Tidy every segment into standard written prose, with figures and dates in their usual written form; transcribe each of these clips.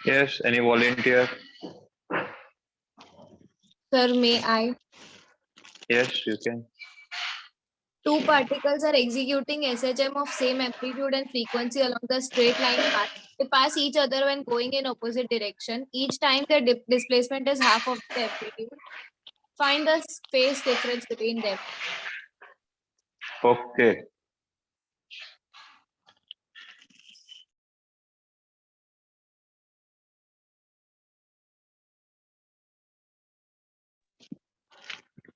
Yes, any volunteer? Sir, may I? Yes, you can. Two particles are executing SHM of same amplitude and frequency along the straight line path. They pass each other when going in opposite direction. Each time their displacement is half of the amplitude. Find the phase difference between them. Okay.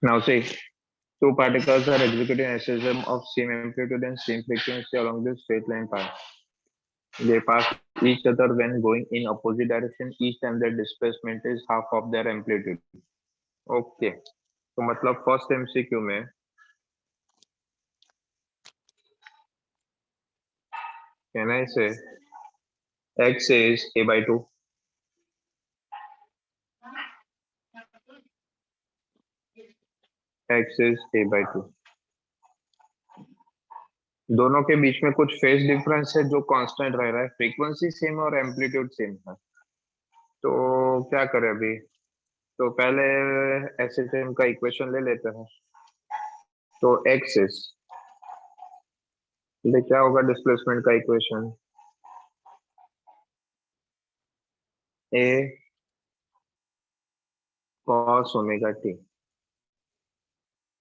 Now see, two particles are executing SSM of same amplitude and same frequency along the straight line path. They pass each other when going in opposite direction. Each time their displacement is half of their amplitude. Okay. तो मतलब first MCQ में can I say x is a by 2, x is a by 2. दोनों के बीच में कुछ phase difference है जो constant रह रहा है, फ्रीक्वेंसी सेम और एम्पलीट्यूड सेम है। तो क्या करें अभी? तो पहले एसएचएम का इक्वेशन ले लेते हैं। तो x इज, ये क्या होगा डिस्प्लेसमेंट का equation? a cos omega t,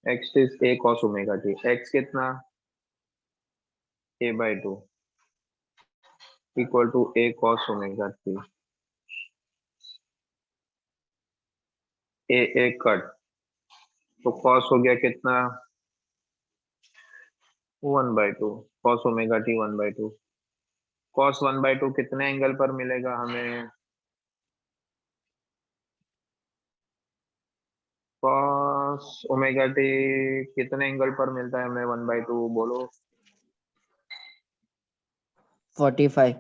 x is a cos omega t, x कितना? a by 2 equal to a cos omega t। a cut, तो cos हो गया कितना? 1/2, cos ओमेगा t 1/2। cos 1/2 कितने एंगल पर मिलेगा हमें? cos ओमेगा t कितने एंगल पर मिलता है हमें 1/2? बोलो। 45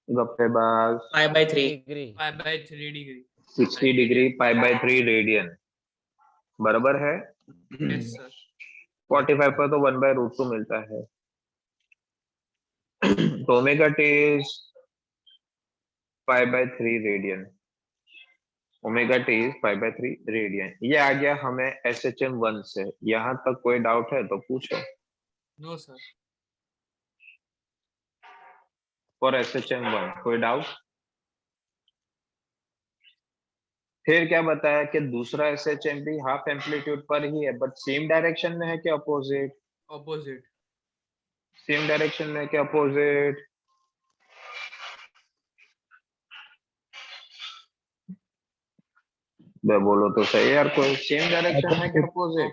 गप्पेबाज। Pi/3 degree. 60 डिग्री π/3 रेडियन बराबर है। Yes, sir. 45 पर तो 1/√2 मिलता है। तो omega T is π/3 radian. Omega T is π/3 radian. ये आ गया हमें SHM1 से। यहाँ तक कोई डाउट है तो पूछो। No, sir. फॉर SHM1 कोई डाउट? फिर क्या बताया कि दूसरा SHM भी हाफ एम्पलीट्यूड पर ही है, बट सेम डायरेक्शन में है कि अपोजिट? Opposite. सेम डायरेक्शन में कि अपोजिट? बोलो तो सही यार, कोई सेम डायरेक्शन में कि अपोजिट?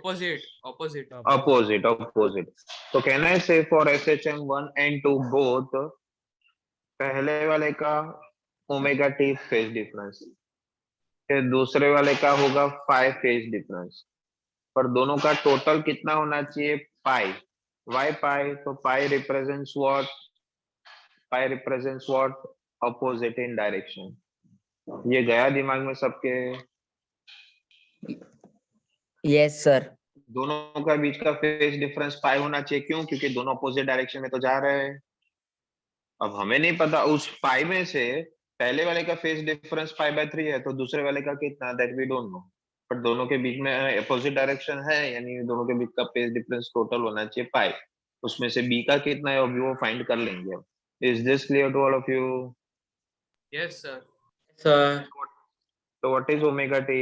Opposite. अपोजिट। तो कहना है से फॉर SHM1 and 2 बोथ, पहले वाले का ओमेगा टी फेज डिफरेंस, फिर दूसरे वाले का होगा 5 फेज डिफरेंस, पर दोनों का टोटल कितना होना चाहिए? पाई। Why pi? तो pi represents what? Pi represents what? Opposite in direction. ये गया दिमाग में सबके? Yes sir. दोनों का बीच का फेज डिफरेंस पाई होना चाहिए, क्यों? क्योंकि दोनों अपोजिट डायरेक्शन में तो जा रहे हैं। अब हमें नहीं पता उस पाई में से पहले वाले का फेज डिफरेंस π/3 है, तो दूसरे वाले का कितना, दैट वी डोंट नो। पर दोनों के बीच में अपोजिट डायरेक्शन है, यानी दोनों के बीच का फेज डिफरेंस टोटल होना चाहिए पाई। उसमें से बी का कितना है अभी वो फाइंड कर लेंगे। Is this clear to all of you? Yes, sir. sir. तो what is omega T?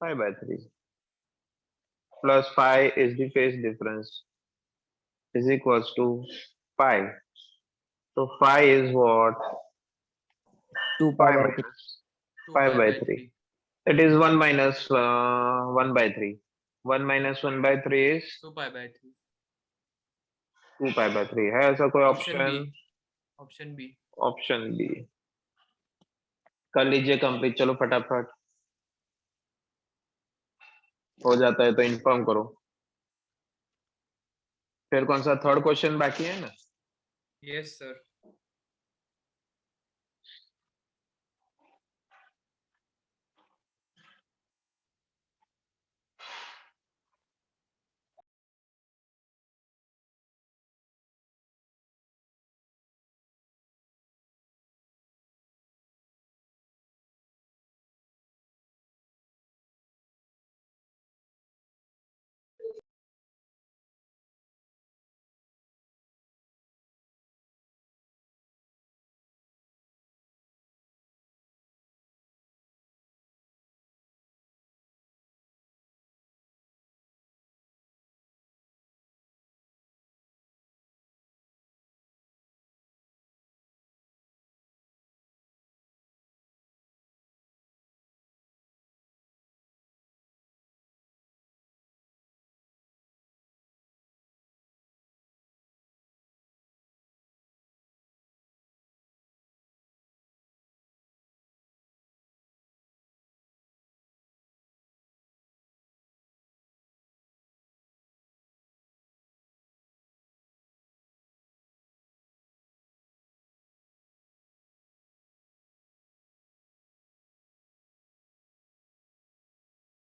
π/3 plus phi is the phase difference is equals to pi. तो phi is what? 2 pi by 3. π/3. It is 1 minus 1/3. 1 minus 1/3 is 2 pi/3. 2 π/3 है। ऐसा कोई option? Option B. Option B कर लीजिए complete. चलो फटाफट, हो जाता है तो इन्फॉर्म करो। फिर कौन सा थर्ड क्वेश्चन बाकी है ना? Yes, sir.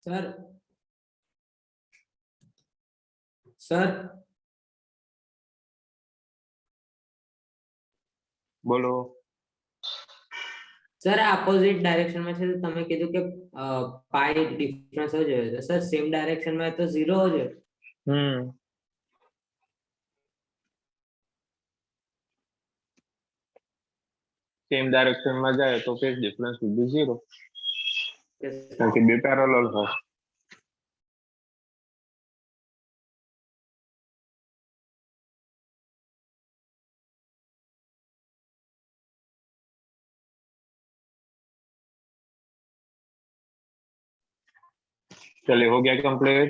सर सर બોલો. સર ઓપોઝિટ ડાયરેક્શનમાં છે તો તમે કીધું કે પાઈ ડિફરન્સ જ હોય તો સર સેમ ડાયરેક્શનમાં તો 0 જ હોય. સેમ ડાયરેક્શનમાં જાય તો phase difference will be 0 Yes, કારણ કે બે પેરેલલ હોય. चलिए हो गया कंप्लीट.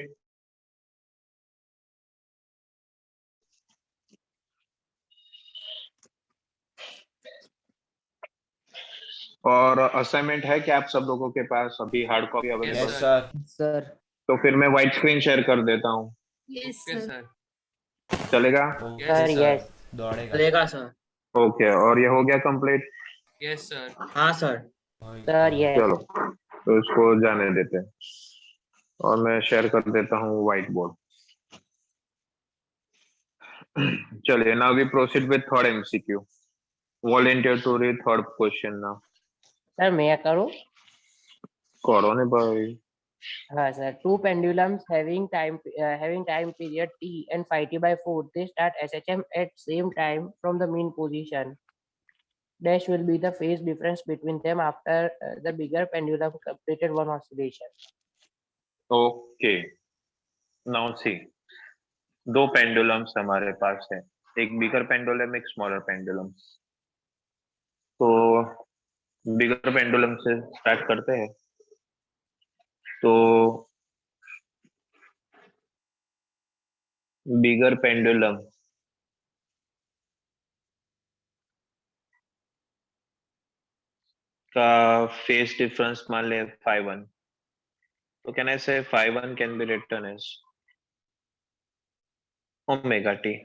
और असाइनमेंट है क्या आप सब लोगों के पास अभी hard copy Yes, available? sir. Sir. तो फिर मैं व्हाइट स्क्रीन शेयर कर देता हूँ. Yes, Okay, sir. sir. चलेगा? Yes, sir. चलेगा सर. ओके. और ये हो गया कंप्लीट. Yes, sir. हाँ सर. चलो तो इसको जाने देते हैं और मैं शेयर कर देता हूँ व्हाइट बोर्ड. चलिए now we proceed with third MCQ. Volunteer to read third question now. Sir, may I करो? करो ने भाई. हाँ sir. Two pendulums having time period t and phi t by 4. They start SHM at same time from the mean position. Dash will be the phase difference between them after the bigger pendulum completed one oscillation. Okay. Now see. दो pendulums हमारे पास है. एक bigger pendulum एक smaller pendulum. तो bigger pendulum से start करते हैं. तो बिगर पेंडुलम का फेज डिफरेंस मान ले phi1. तो can I say phi1 can be written as omega T.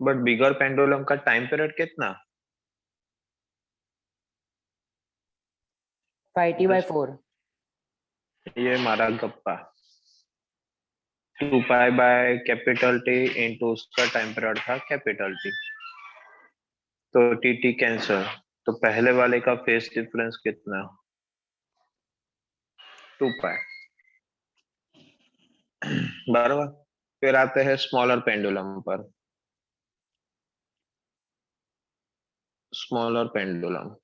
But bigger pendulum का टाइम पीरियड कितना? Phi t by 4. ये हमारा गप्पा. 2 pi by capital T into उसका टाइम पीरियड था कैपिटल टी. तो टी टी कैंसल. तो पहले वाले का फेज डिफरेंस कितना? 2 पाई. बराबर. फिर आते हैं स्मॉलर पेंडुलम पर. स्मॉलर पेंडुलम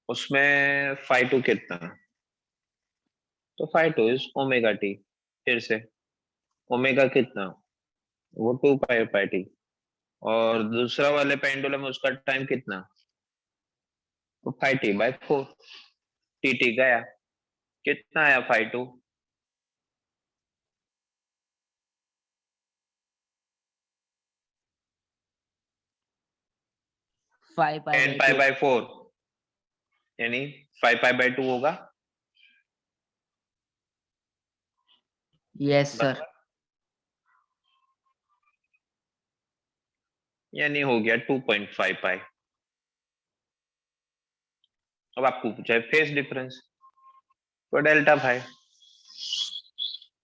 उसमें phi2 कितना? तो phi2 इज ओमेगा टी. फिर से ओमेगा कितना? वो 2 पाई पाई टी. और दूसरा वाले पेंडुलम उसका टाइम कितना? तो phi t by 4. T T गया. कितना आया phi2? Phi pi 10 by pi 2. By 4 यानी 5 पाई बाय 2 होगा. Yes sir. यानी हो गया 2.5 पाई. अब आपको पूछा है फेज डिफरेंस. तो delta phi.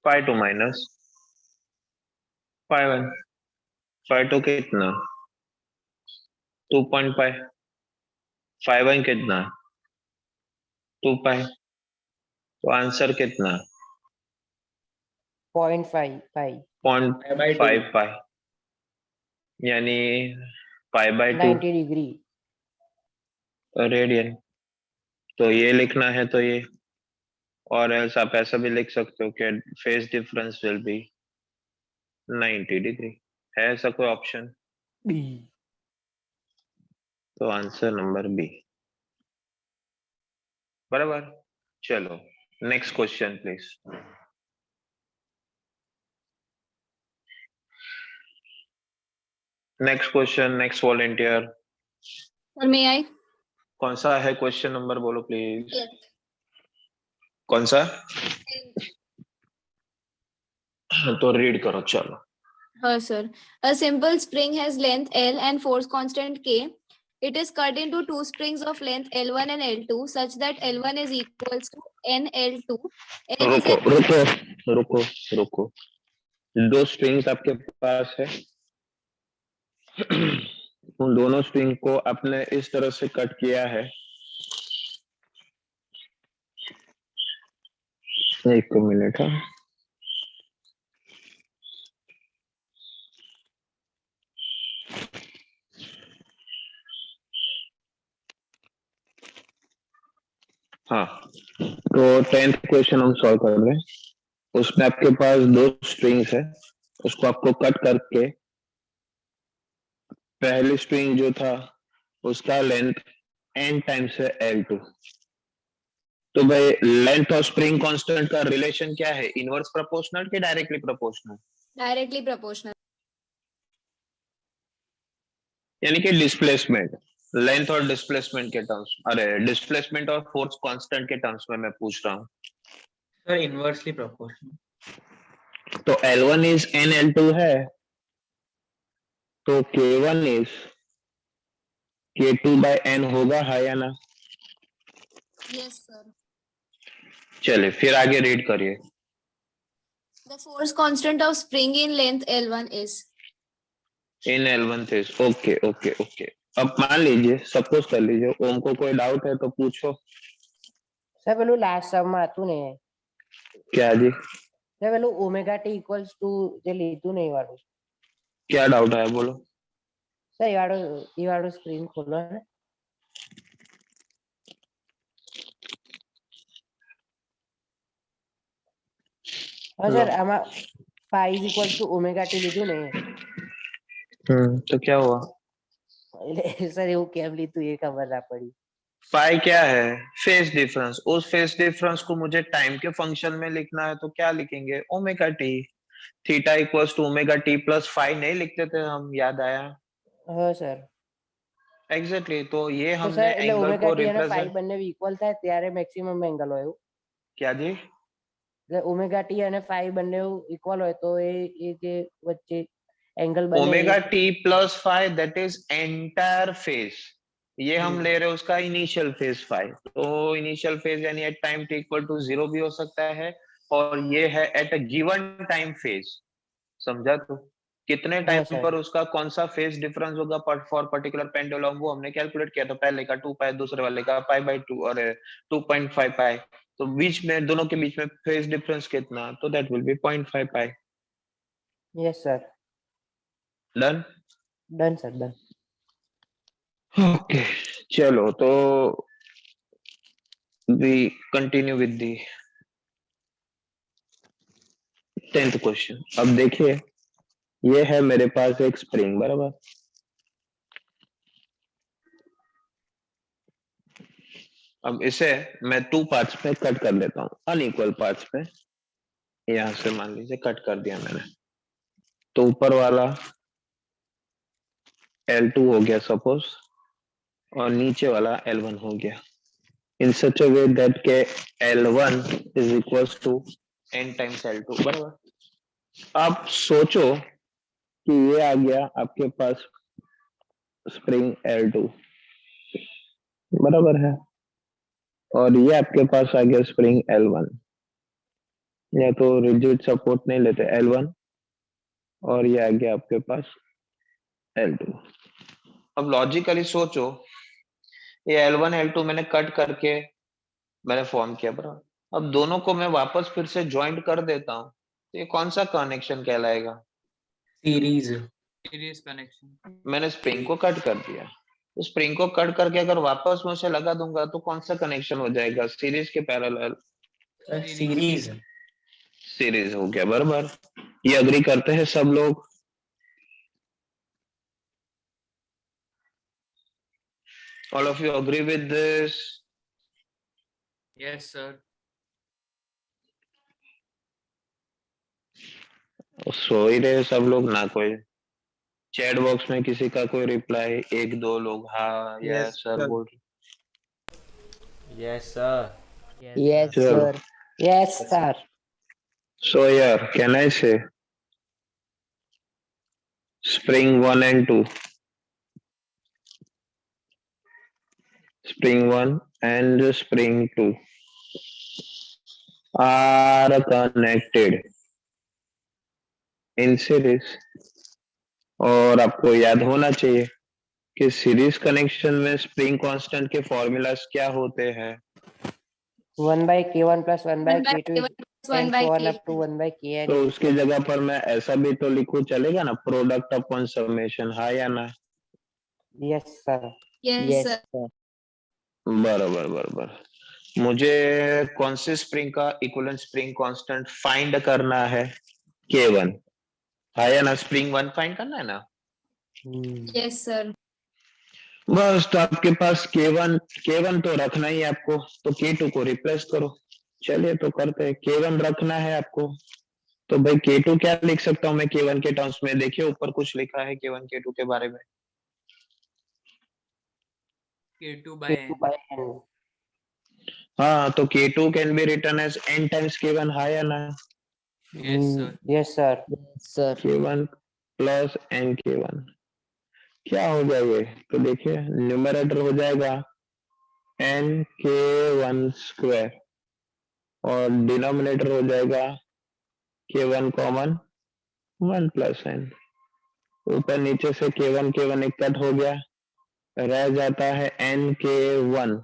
phi2 minus phi1. phi2 कितना? 2.5. phi1 कितना? 2 पाई. तो आंसर कितना? 0.5 pi. 0.5 पाई. यानी पाई बाय 2 90 degree. रेडियन. तो ये लिखना है तो ये. और एल्स आप ऐसा भी लिख सकते हो कि phase difference will be 90 degree. है ऐसा कोई ऑप्शन? B. तो आंसर नंबर बी. बराबर. चलो next question please. Next question. Next volunteer. Or may I? कौन सा है क्वेश्चन नंबर बोलो प्लीज. कौन सा? तो रीड करो. चलो. Sir. A simple spring has length L and force constant K. It is cut into two strings of length L1 and L2 such that L1 is equals to NL2. N is रुको a रुको रुको रुको, दो strings आपके पास है, उन दोनों string को आपने इस तरह से कट किया है, एक मिनट है, हाँ, तो 10th क्वेश्चन हम सॉल्व कर रहे हैं। उसमें आपके पास दो स्ट्रिंग्स है, उसको आपको कट करके पहली स्ट्रिंग जो था उसका लेंथ n टाइम्स है L2। तो भाई लेंथ और स्प्रिंग कांस्टेंट का रिलेशन क्या है, इनवर्स प्रोपोर्शनल कि डायरेक्टली प्रोपोर्शनल? directly proportional. यानी कि डिस्प्लेसमेंट, लेंथ और डिस्प्लेसमेंट के टर्म्स, अरे डिस्प्लेसमेंट और फोर्स कांस्टेंट के टर्म्स में मैं पूछ रहा हूँ। Sir inversely proportional. तो L1 इज NL2 है, तो K1 is K2 by N होगा, है या ना? Yes, sir. चलिए फिर आगे रीड करिए। The force constant of spring in length L1 is. In L1 is okay okay okay. अब मान लीजिए, सपोज कर लीजिए ओम को कोई डाउट है तो पूछो। સર પેલું લાસ્ટ સમ હતું ને क्या जी? સર પેલું ઓમેગા ટી ઇક્વલ્સ ટુ જે લીધું ને એ વાળું क्या डाउट है बोलो। સર એ વાળું સ્ક્રીન ખોલો ને હા સર આમાં phi is equals to omega t લીધું ને तो क्या हुआ? એટલે સર એવું કેમ લીધું એ ખબર ના પડી। पाई क्या है? Phase difference. उस फेज डिफरेंस को मुझे टाइम के फंक्शन में लिखना है तो क्या लिखेंगे? Omega T. Theta equals to omega T plus phi नहीं लिखते थे हम, याद आया? હા સર एग्जैक्टली, तो ये તો हमने સર એટલે एंगल ઓમેગા को ટી અને phi रिप्रेजेंट। બંને ઇક્વલ થાય ત્યારે મેક્સિમમ એંગલ હોય એવું क्या जी? એટલે ઓમેગા ટી અને phi બંને ઇક્વલ હોય તો એ જે વચ્ચે એંગલ બને ओमेगा એ T plus phi that is entire phase, ये हम ले रहे हैं उसका इनिशियल फेज फाई। तो इनिशियल फेज यानी at time T equal to 0 भी हो सकता है, और ये है at a given time phase. समझा? तो कितने हाँ टाइम सर पर उसका कौन सा फेज डिफरेंस होगा फॉर पर्टिकुलर पेंडुलम, वो हमने कैलकुलेट किया। तो पहले का 2 पाई, दूसरे वाले का पाई बाय 2 और 2.5 पाई, तो बीच में दोनों के बीच में फेज डिफरेंस कितना? तो that will be 0.5 pi. Yes sir done? Done sir done okay, चलो तो we continue with the 10th question. अब देखिए, ये है मेरे पास एक स्प्रिंग, बराबर। अब इसे मैं 2 पार्ट्स में कट कर देता हूँ, अनइक्वल पार्ट्स में। यहां से मान लीजिए कट कर दिया मैंने, तो ऊपर वाला L2 हो गया सपोज, और नीचे वाला L1 हो गया, इन सच अ वे दैट के L1 is equals to n times L2, बराबर। अब सोचो कि ये आ गया आपके पास स्प्रिंग L2, बराबर है, और ये आपके पास आ गया स्प्रिंग L1। या तो रिजिड सपोर्ट नहीं लेते L1, और ये आ गया आपके पास L2। अब लॉजिकली सोचो, ये L1 L2 मैंने कट करके मैंने फॉर्म किया, बराबर। अब दोनों को मैं वापस फिर से ज्वाइंट कर देता हूँ, तो ये कौन सा कनेक्शन कहलाएगा? Series connection. मैंने स्प्रिंग को कट कर दिया, तो स्प्रिंग को कट करके अगर वापस मैं उसे लगा दूंगा तो कौन सा कनेक्शन हो जाएगा? सीरीज के पैरेलल? सीरीज। सीरीज हो गया, बराबर। ये अग्री करते हैं सब लोग? All of you agree with this? Yes sir. So ही रहे सब लोग ना? कोई चैट बॉक्स में किसी का कोई रिप्लाई? एक दो लोग हाँ यस सर बोल रहे। Yes, sir. यस चलो, sir yes sir so here can I say spring 1 and 2 spring 1 and spring 2 are connected in series, और आपको याद होना चाहिए कि सीरीज कनेक्शन में स्प्रिंग कांस्टेंट के फॉर्मूलाज क्या होते हैं. 1 by k1 plus 1 by 1 by k2 k1 plus 1 and by so on up to k2. 1 by kn. तो उसकी जगह पर मैं ऐसा भी तो लिखूं, चलेगा ना, प्रोडक्ट अपॉन समेशन, हाँ या ना? Yes, sir. Yes, sir. sir. बराबर बराबर. मुझे कौन से स्प्रिंग का इक्विवेलेंट स्प्रिंग कांस्टेंट फाइंड करना है? K1, हाँ या ना? स्प्रिंग 1 फाइंड करना है ना? Yes, sir. बस, तो आपके पास K1 तो रखना ही है आपको, तो K2 को रिप्लेस करो. चलिए तो करते हैं. K1 रखना है आपको, तो भाई K2 क्या लिख सकता हूँ मैं K1 के टर्म्स में? देखिए ऊपर कुछ लिखा है K1 K2 के बारे में. K2 by K2 n. by n. हाँ, तो K2 can be written as n times K1, हाँ या ना? Yes, sir. Yes, sir. Sir. K1 plus n K1 क्या हो गया ये? तो देखिए न्यूमरेटर हो जाएगा n K1 स्क्वायर और डिनोमिनेटर हो जाएगा K1 कॉमन 1 प्लस n. ऊपर नीचे से K1 एक कट हो गया, रह जाता है n K1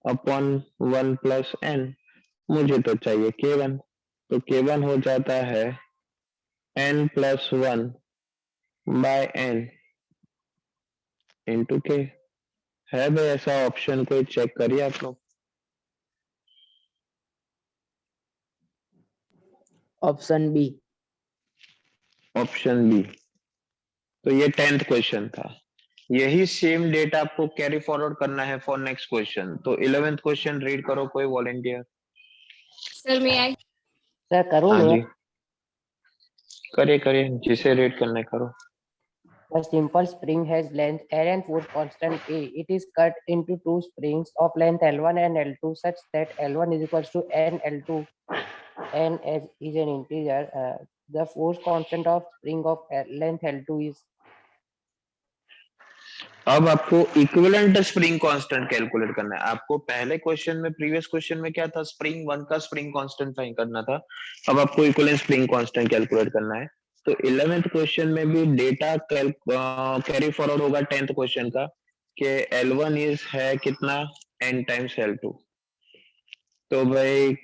upon 1 plus n. मुझे तो चाहिए K1, तो K1 हो जाता है n plus 1 by n into K. है भाई ऐसा ऑप्शन? कोई चेक करिए आप लोग. Option B. Option B. तो ये 10th क्वेश्चन था. यही सेम डेटा आपको कैरी फॉरवर्ड करना है फॉर नेक्स्ट क्वेश्चन. तो 11th क्वेश्चन रीड करो कोई volunteer. Sir, may I? Sir, करूँ हाँ मैं? जी, करिए जिसे रीड करना है करो. A simple spring has length L and force constant A. It is cut into two springs of length L1 and L2 such that L1 is equals to N L2. N is an integer. The force constant of spring of length L2 is. अब आपको equivalent spring constant calculate करना है. आपको पहले question में, previous question में क्या था? स्प्रिंग 1 का स्प्रिंग कांस्टेंट फाइंड करना था. अब आपको इक्विवेलेंट स्प्रिंग कांस्टेंट कैलकुलेट करना है. तो 11th क्वेश्चन में भी डेटा कैरी फॉरवर्ड होगा 10th क्वेश्चन का कि L1 इज है कितना? n times L2. तो भाई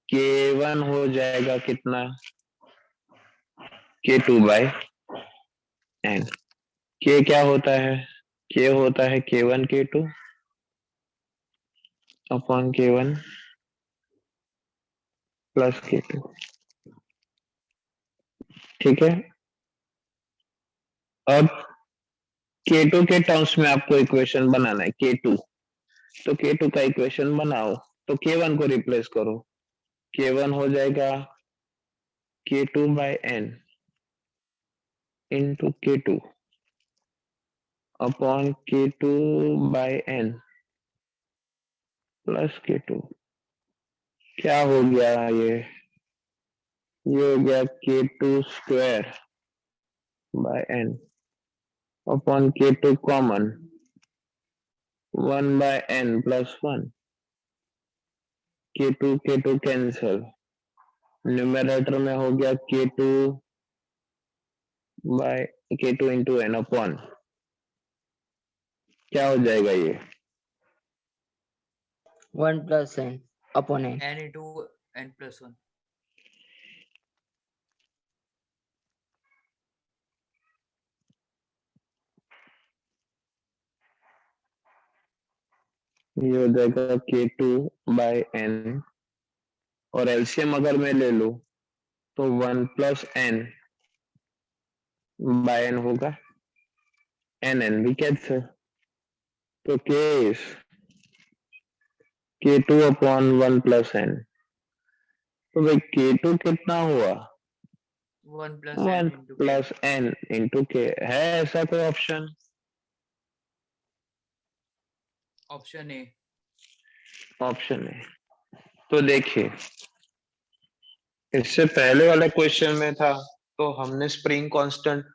K1 हो जाएगा कितना? K2 by n. K क्या होता है? K होता है K1 K2 upon K1 plus K2. ठीक है. अब K2 के टर्म्स में आपको इक्वेशन बनाना है. K2, तो K2 का इक्वेशन बनाओ, तो K1 को रिप्लेस करो. K1 हो जाएगा K2 by n into K2 upon K2 by n plus K2. क्या हो गया ये हो गया K2 square by n upon K2 common 1 by n plus 1. K2 cancel. Numerator में हो गया K2 bye K2 into n upon, क्या हो जाएगा ये? 1 plus n upon n. N into n plus 1. ये हो जाएगा K2 बाय n और एलसीएम अगर मैं ले लूं तो 1 प्लस n बाय n होगा. n भी कैंसिल. तो K is K2 upon 1 plus n. तो भाई K2 कितना हुआ? 1 plus 1 n into K. Plus n into K. है ऐसा कोई ऑप्शन? Option A. ऑप्शन है. तो देखिए इससे पहले वाले क्वेश्चन में था तो हमने स्प्रिंग कांस्टेंट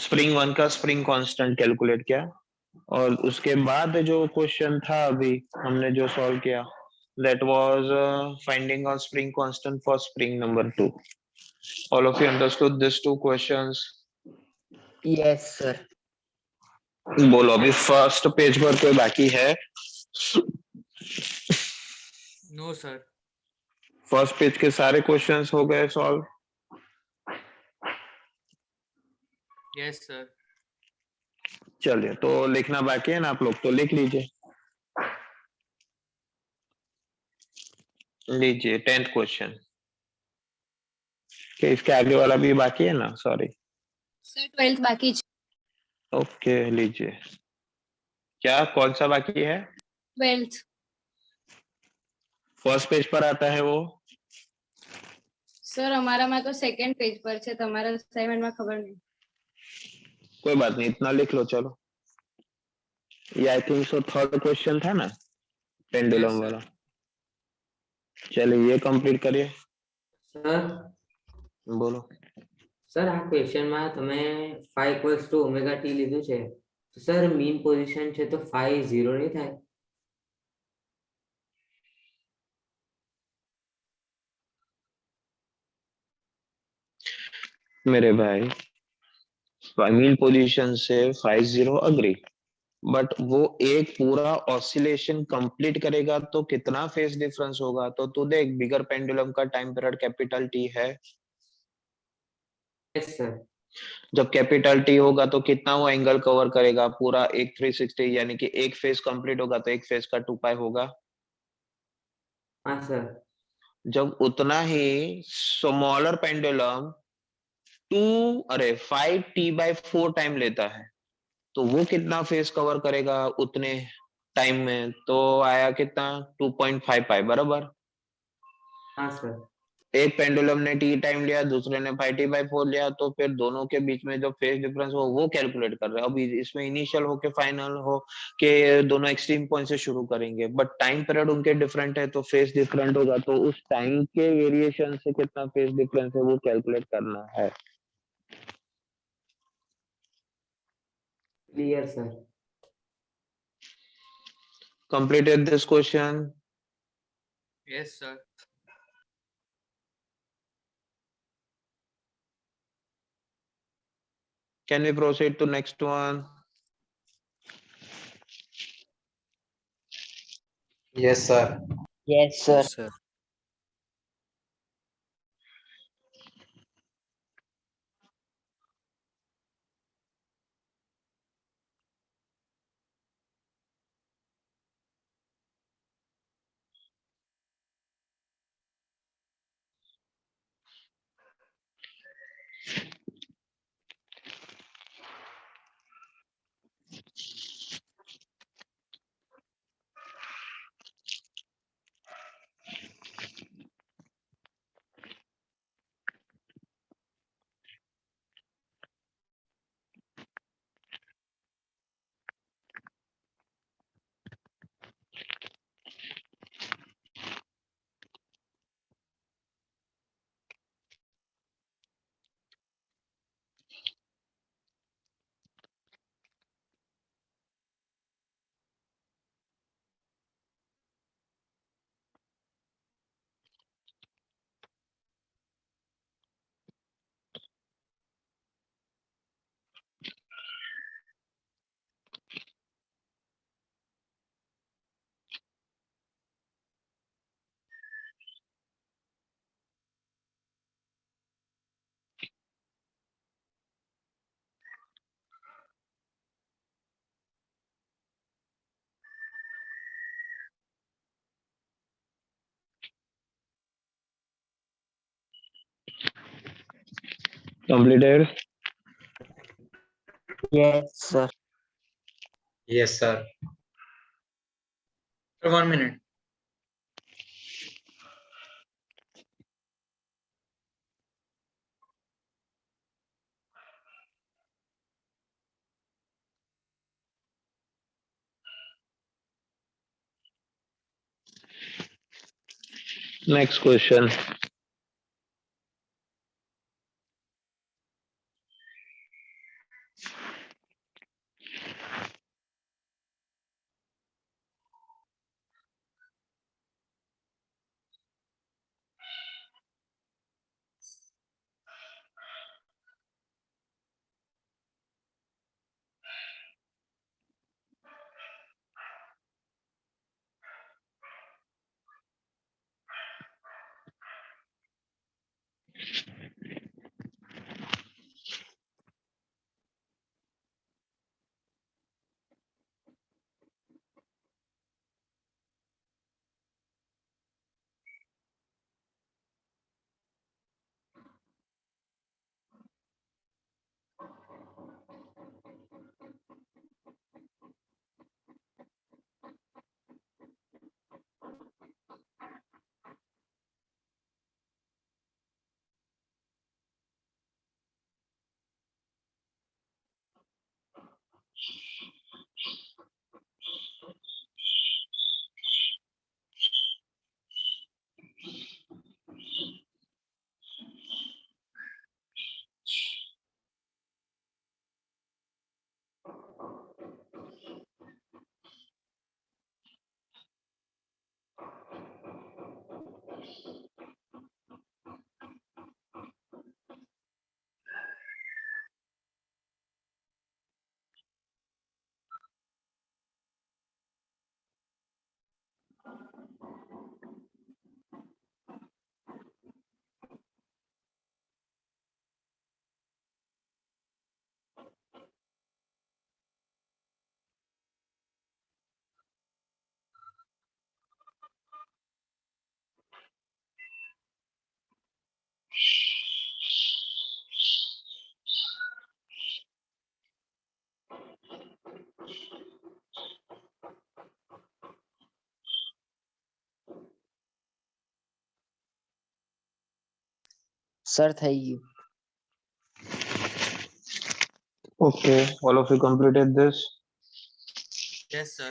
स्प्रिंग 1 का स्प्रिंग कांस्टेंट कैलकुलेट किया और उसके बाद जो क्वेश्चन था अभी हमने जो सॉल्व किया, that was finding a spring constant for spring number 2. All of you understood these two questions? Yes, sir. बोलो अभी फर्स्ट पेज पर कोई बाकी है? No sir. फर्स्ट पेज के सारे क्वेश्चंस हो गए सॉल्व? Yes sir. चलिए, तो लिखना बाकी है ना आप लोग, तो लिख लीजिए। लीजिए 10th क्वेश्चन के इसके आगे वाला भी बाकी है ना, सॉरी। सर 12th बाकी છે. ओके लीजिए। क्या कौन सा बाकी है? 12th. फर्स्ट पेज पर आता है वो? સર અમારામાં તો સેકન્ડ પેજ પર છે, તમારા અસાઇનમેન્ટમાં ખબર નહીં. कोई बात नहीं, इतना लिख लो चलो। ये आई थिंक सो थर्ड क्वेश्चन था ना, पेंडुलम Yes, sir. वाला। चलिए ये कंप्लीट करिए। સર बोलो। સર આ ક્વેશ્ચનમાં તમે phi equals to omega t લીધું છે, તો સર મીન પોઝિશન છે તો phi 0 નહીં થાય? मेरे भाई मीन पोजीशन से 50 अग्री, बट वो एक पूरा ऑसिलेशन कंप्लीट करेगा तो कितना फेज डिफरेंस होगा? तो तू देख, बिगर पेंडुलम का टाइम पीरियड कैपिटल टी है। Yes sir. जब कैपिटल टी होगा तो कितना वो एंगल कवर करेगा? पूरा एक 360, यानी कि एक फेज कंप्लीट होगा तो एक फेज का 2 पाई होगा। हाँ सर। जब उतना ही स्मॉलर पेंडुलम 5t/4 टाइम लेता है तो वो कितना फेज कवर करेगा उतने टाइम में? तो आया कितना? 2.5 पाई बराबर। हाँ सर। एक पेंडुलम ने टी टाइम लिया, दूसरे ने 5t/4 लिया, तो फिर दोनों के बीच में जो फेज डिफरेंस हो वो कैलकुलेट कर रहे हैं। अभी इसमें इनिशियल हो के फाइनल हो के दोनों एक्सट्रीम पॉइंट से शुरू करेंगे, बट टाइम पीरियड उनके डिफरेंट है तो फेज डिफरेंट होगा, तो उस टाइम के वेरिएशन से कितना फेज डिफरेंस है वो कैलकुलेट करना है। Clear sir. Completed this question? Yes, sir. Can we proceed to next one? Yes, sir. Yes, sir. Sir. Completed? Yes, sir. Yes, sir. Sir, 1 minute. Next question. Sir, thank you. Okay, all of you completed this. Yes, sir.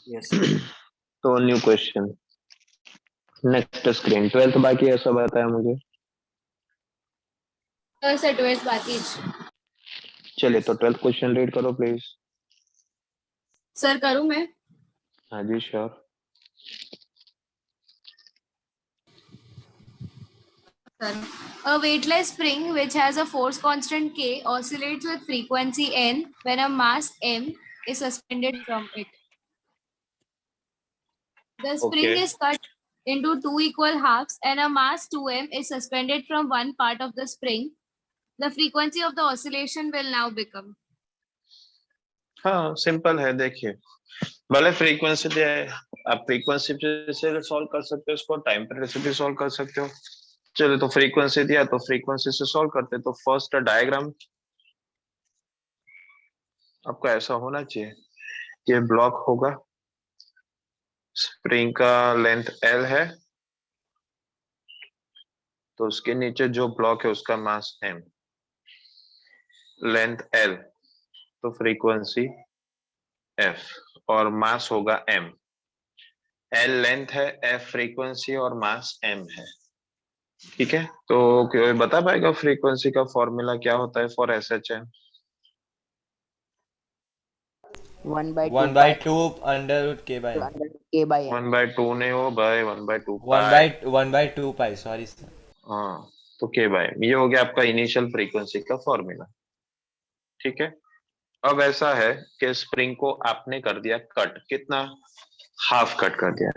Yes. तो new question, next screen. 12th बाकी है, ऐसा बताया मुझे। Sir 12th बाकी है। चलिए तो 12th क्वेश्चन रीड करो प्लीज। सर करूँ मैं? हाँ जी sure. A weightless spring which has a force constant K oscillates with frequency N when a mass M is suspended from it. The spring Okay. is cut into two equal halves and a mass 2m is suspended from one part of the spring. The frequency of the oscillation will now become. हाँ simple है, देखिए भले frequency दिया है, आप frequency से solve कर सकते हो इसको, टाइम पीरियड से भी सॉल्व कर सकते हो। चलिए तो फ्रीक्वेंसी दिया तो फ्रीक्वेंसी से सॉल्व करते हैं। तो फर्स्ट डायग्राम आपका ऐसा होना चाहिए, ये ब्लॉक होगा, स्प्रिंग का लेंथ L है, तो उसके नीचे जो ब्लॉक है उसका मास M, लेंथ L, तो फ्रीक्वेंसी F और मास होगा M। L लेंथ है, F फ्रीक्वेंसी और मास M है। ठीक है, तो कोई बता पाएगा फ्रीक्वेंसी का फॉर्मूला क्या होता है for SHM? 1/2 √ K by M. K by M. 1/2 नहीं हो भाई, 1/2 1/2 pi, सॉरी सर। हाँ, तो K by M ये हो गया आपका इनिशियल फ्रीक्वेंसी का फॉर्मूला। ठीक है, अब ऐसा है कि स्प्रिंग को आपने कर दिया कट, कितना? हाफ कट कर दिया।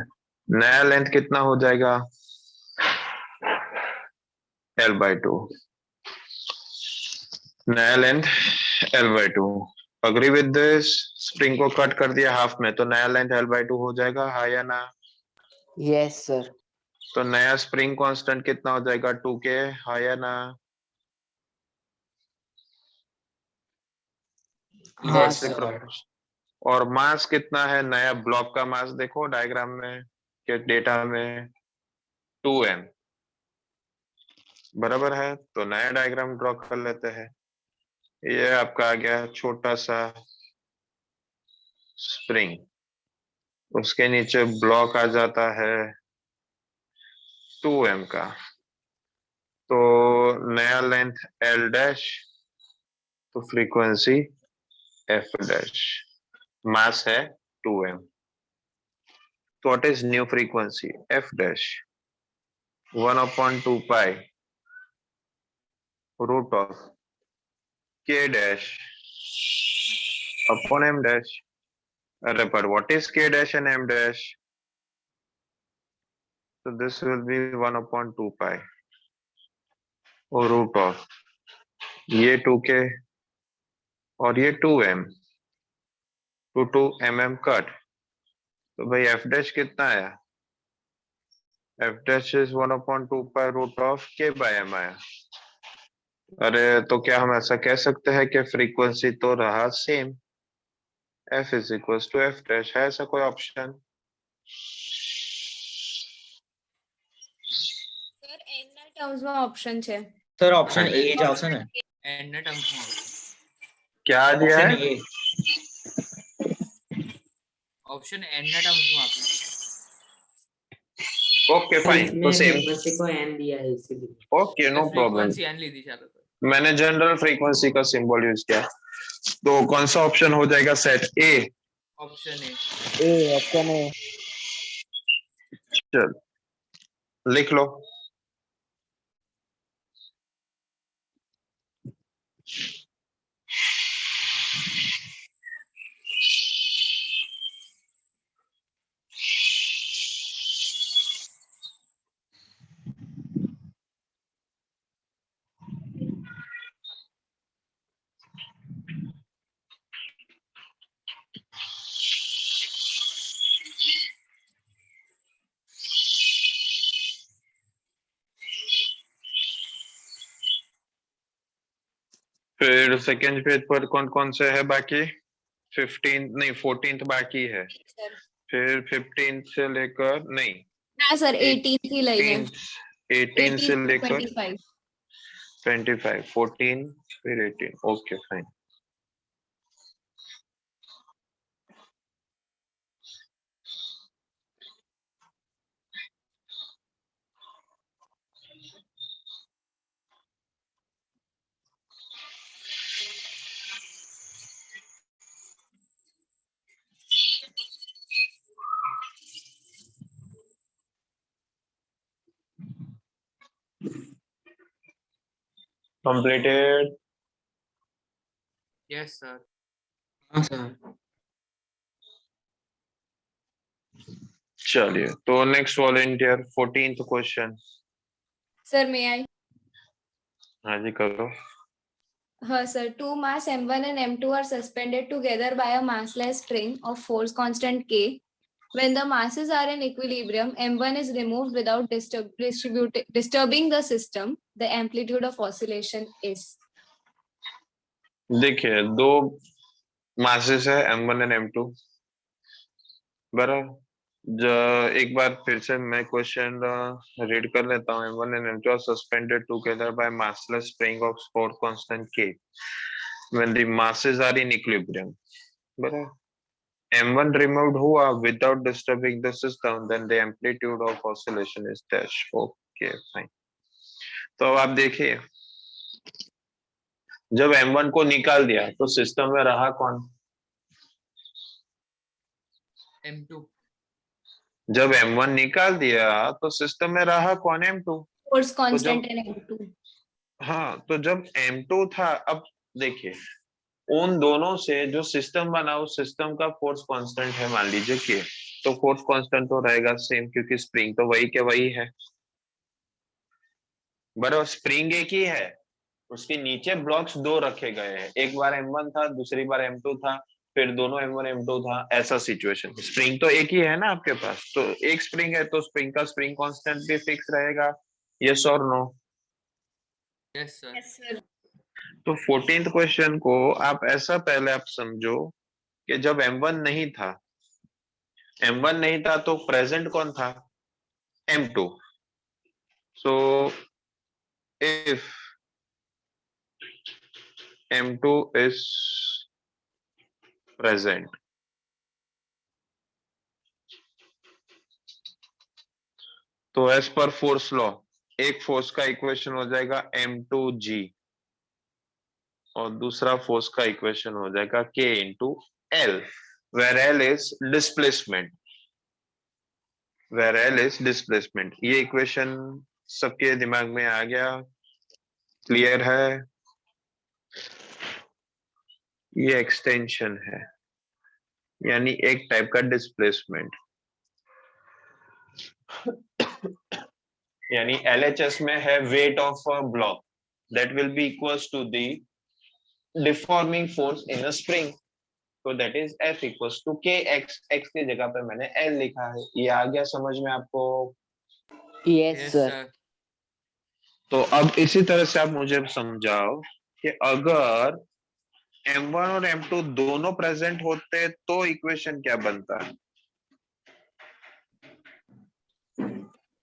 नया लेंथ कितना हो जाएगा? L/2। नया length L/2। Agree with this, spring को कट कर दिया हाफ में, तो नया लेंथ L/2 हो जाएगा, हाँ या ना? Yes, sir. तो नया स्प्रिंग कांस्टेंट कितना हो जाएगा? 2K, हाँ या ना? हाँ That's the sir. correct। और मास कितना है? नया ब्लॉक का मास देखो डायग्राम में के डेटा में 2m बराबर है। तो नया डायग्राम ड्रॉ कर लेते हैं। ये आपका आ गया छोटा सा स्प्रिंग, उसके नीचे ब्लॉक आ जाता है 2m का, तो नया लेंथ L डैश, तो फ्रीक्वेंसी F डैश, मास है 2m। तो what is new frequency? F dash 1/2 pi root of K dash upon M dash। अरे पर what is K dash and M dash? So this will be 1/2 pi और root of ये 2K और ये 2m, 2 cut, तो भाई F dash कितना आया? F dash is 1/2 pi root of K by M आया। अरे तो क्या हम ऐसा कह सकते हैं कि फ्रीक्वेंसी तो रहा same, F is equals to F dash, है ऐसा कोई ऑप्शन? સર n ના ટર્મ્સમાં ઓપ્શન છે। સર ઓપ્શન એ જ આવશે ને? એન્ડના ટર્મ્સમાં क्या दिया ઓપ્શન है? એ। ઓપ્શન એન્ડના ટર્મ્સમાં આપ્યું છે। ओके सर फाइन, तो इसमें सेम। फ्रीक्वेंसी को n दिया है इसीलिए। Okay no problem, frequency N લીધી છે આ લોકો। मैंने जनरल फ्रीक्वेंसी का सिंबल यूज किया। तो कौन सा ऑप्शन हो जाएगा? Set A. Option A. A, option A. चल लिख लो। फिर सेकेंड पेज पर कौन कौन से है बाकी? 15 नहीं 14th बाकी है, फिर 15th से लेकर नहीं ના સર 18 થી લઈને 18 से 18 to लेकर 25। 25, 14, फिर 18. Okay, fine. Completed. Yes, sir. हाँ सर. चलिए तो next volunteer 14th question. Sir, may I? हाँ जी करो. Sir, two mass M1 and M2 are suspended together by a massless string of force constant K. When the masses are in equilibrium, M1 is removed without disturbing the system. The amplitude of oscillation is. देखिए दो masses है M1 and M2. बराबर. एक बार फिर से मैं question read कर लेता हूँ. M1 and M2 are suspended together by massless spring of force constant K when the masses are in equilibrium. बराबर. M1 removed हुआ without disturbing the system, then the amplitude of oscillation is dash. Okay, fine. तो अब आप देखिए जब M1 को निकाल दिया तो सिस्टम में रहा कौन? M2. जब M1 निकाल दिया तो सिस्टम में रहा कौन? M2. Force constant in M2. हाँ तो जब M2 था, अब देखिए उन दोनों से जो सिस्टम बना उस सिस्टम का फोर्स कांस्टेंट है मान लीजिए के, तो फोर्स कांस्टेंट तो रहेगा सेम क्योंकि स्प्रिंग तो वही के वही है. बराबर. स्प्रिंग एक ही है, उसके नीचे ब्लॉक्स दो रखे गए हैं. एक बार M1 था, दूसरी बार M2 था, फिर दोनों M1 M2 था. ऐसा सिचुएशन. स्प्रिंग तो एक ही है ना आपके पास, तो एक स्प्रिंग है तो स्प्रिंग का स्प्रिंग कांस्टेंट भी फिक्स रहेगा. यस और no? Yes, sir. Yes, sir. तो 14th क्वेश्चन को आप ऐसा पहले आप समझो कि जब M1 नहीं था, M1 नहीं था तो प्रेजेंट कौन था? M2. So if M2 is present, तो एज पर फोर्स लॉ एक फोर्स का इक्वेशन हो जाएगा M2G और दूसरा फोर्स का इक्वेशन हो जाएगा K into L, where L is displacement. ये इक्वेशन सबके दिमाग में आ गया? क्लियर है? ये एक्सटेंशन है, यानी एक टाइप का डिस्प्लेसमेंट. यानी LHS में है weight of a block that will be equals to the deforming force in a spring. तो that is F equals to KX. X की जगह पे मैंने L लिखा है. ये आ गया समझ में आपको? Yes, Yes, sir. sir. तो अब इसी तरह से आप मुझे समझाओ कि अगर M1 और M2 दोनों प्रेजेंट होते तो इक्वेशन क्या बनता है?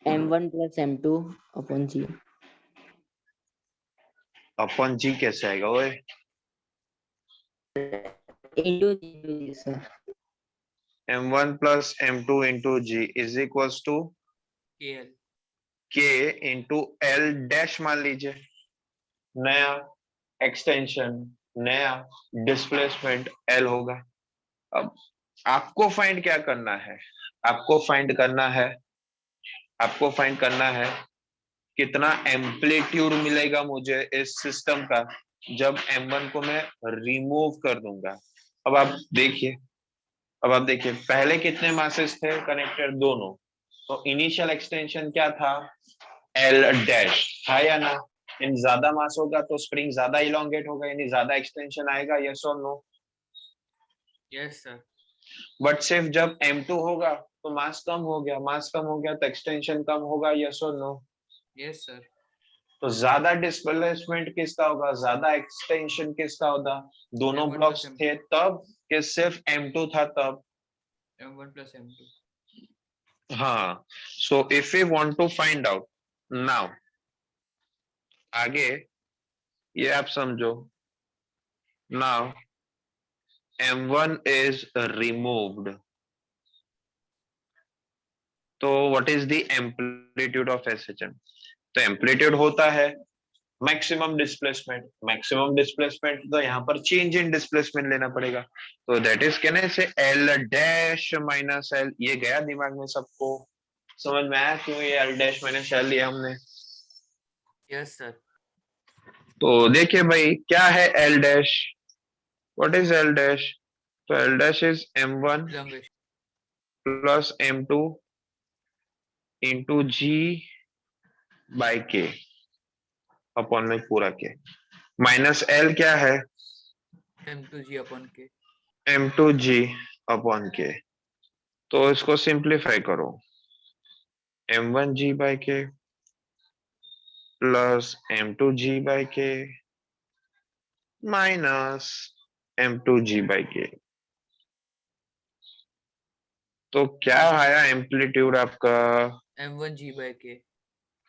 M1 plus M2 upon G. अपन G कैसे आएगा ओए? Into G, sir. M1 plus M2 into G is equals to KL. K into L dash मान लीजिए. नया एक्सटेंशन, नया डिस्प्लेसमेंट L होगा. अब आपको फाइंड क्या करना है? आपको फाइंड करना है कितना एम्पलीट्यूड मिलेगा मुझे इस सिस्टम का जब M1 को मैं रिमूव कर दूंगा. अब आप देखिए पहले कितने मासेस थे कनेक्टेड? दोनों. तो इनिशियल एक्सटेंशन क्या था? L डैश था या ना? इन ज्यादा मास होगा तो स्प्रिंग ज्यादा इलोंगेट होगा, यानी ज्यादा एक्सटेंशन आएगा. यस और नो? Yes, sir. बट सिर्फ जब M2 होगा तो मास कम हो गया तो एक्सटेंशन कम होगा. यस और नो? Yes, sir. तो ज्यादा डिस्प्लेसमेंट किसका होगा, ज्यादा एक्सटेंशन किसका होगा? दोनों M1 ब्लॉक्स plus M2. थे तब कि सिर्फ M2 था तब? M1 plus M2. हाँ. So if we want to find out now, आगे ये आप समझो। नाउ m1 इज रिमूव्ड, तो what is the amplitude of SHM? तो एम्पलीट्यूड होता है मैक्सिमम डिस्प्लेसमेंट। मैक्सिमम डिस्प्लेसमेंट तो यहाँ पर चेंज इन डिस्प्लेसमेंट लेना पड़ेगा, तो दैट इज कहने से एल डैश माइनस एल। ये गया दिमाग में सबको? समझ में आया क्यों ये एल डैश माइनस एल लिया हमने? Yes sir. तो देखिए भाई क्या है L dash, what is L dash? तो L dash is m1 elongation plus m2 into G by K upon में पूरा के, माइनस एल क्या है? m2g upon k m2g upon के। तो इसको सिंप्लीफाई करो, m1g बाई के प्लस m2g बाई के माइनस m2g बाई के। तो क्या आया एम्पलीट्यूड आपका? m1g by k।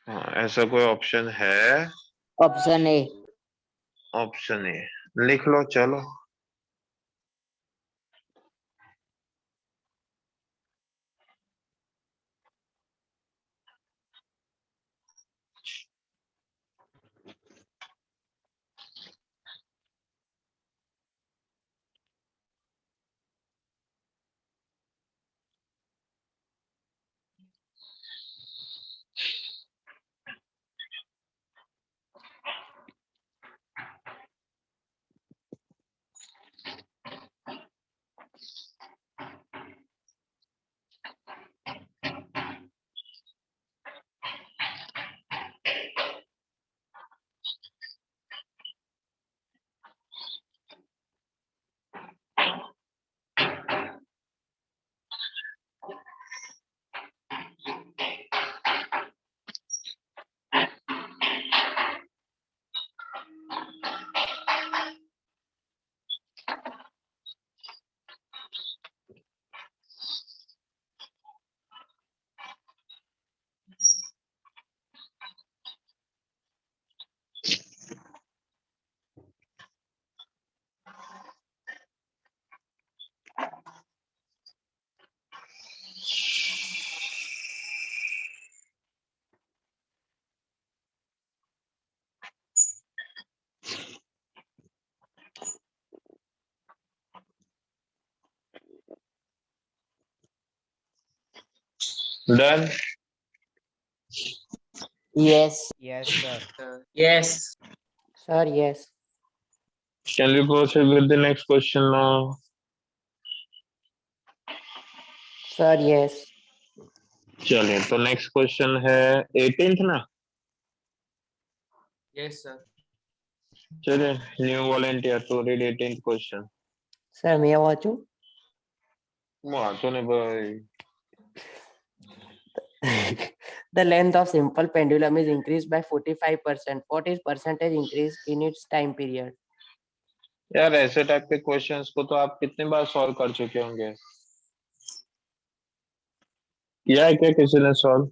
हाँ, ऐसा कोई ऑप्शन है? Option A. ऑप्शन ए लिख लो चलो। Done? Yes. Yes, sir. Yes. Sir, yes. Can we proceed with the next question now? Sir, yes. चलिए तो नेक्स्ट क्वेश्चन है 18th ना। yes sir। चलिए new volunteer to read 18th question. Sir, may I watch you? तो नहीं भाई। The length of simple pendulum is increased by 45%. What is percentage increase in its time period? यार ऐसे type के questions को तो आप कितने बार सॉल्व कर चुके होंगे? किया है क्या किसी ने सॉल्व?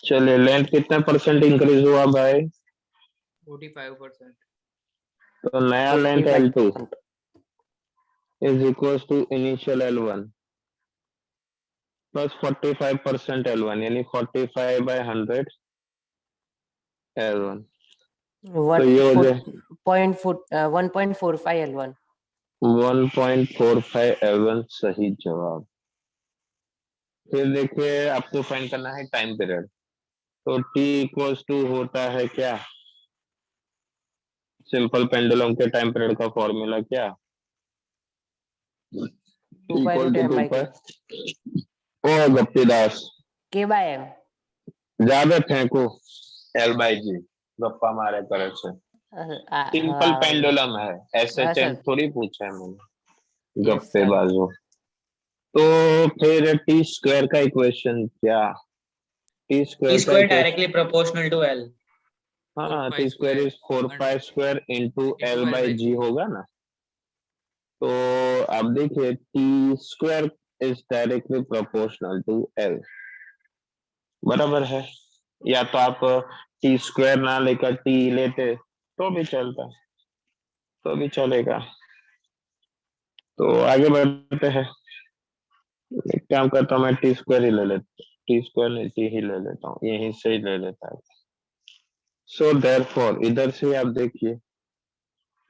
चलिए लेंथ कितने परसेंट इंक्रीज हुआ भाई? 45%। तो नया length L2 45%. Is equal to initial L1 plus 45% L1 यानी 45 बाय 100 L1। What तो ये हो जाए 1.45 L1. 1.45 L1 सही जवाब। फिर देखिए आपको फाइंड करना है टाइम पीरियड, तो t इक्वल्स टू होता है क्या? सिंपल पेंडुलम के टाइम पीरियड का फॉर्मूला क्या? 2 pi equal root to m 2 by k. ओ गप्पीदास K by m. ज्यादा फेंको L/G गप्पा मारे करे से। सिंपल पेंडुलम है, SHM सर। थोड़ी पूछा है मैंने, Yes, गप्पे sir. बाजू। तो फिर टी स्क्वायर का इक्वेशन क्या? टी T स्क्वायर का square equation, directly proportional to L. हाँ 4 pi T square is 4 square pi square into into L L by by G G। होगा ना। तो आप देखिए T square is directly proportional to L, बराबर है। या तो आप टी स्क्वायर ना लेकर टी लेते तो भी चलता, तो भी चलेगा। तो आगे बढ़ते हैं। एक काम करता हूँ, मैं टी स्क्वायर ही ले लेता, टी स्क्वायर नहीं टी ही ले लेता हूँ, यहीं से ही ले लेता है। सो देयरफॉर इधर से आप देखिए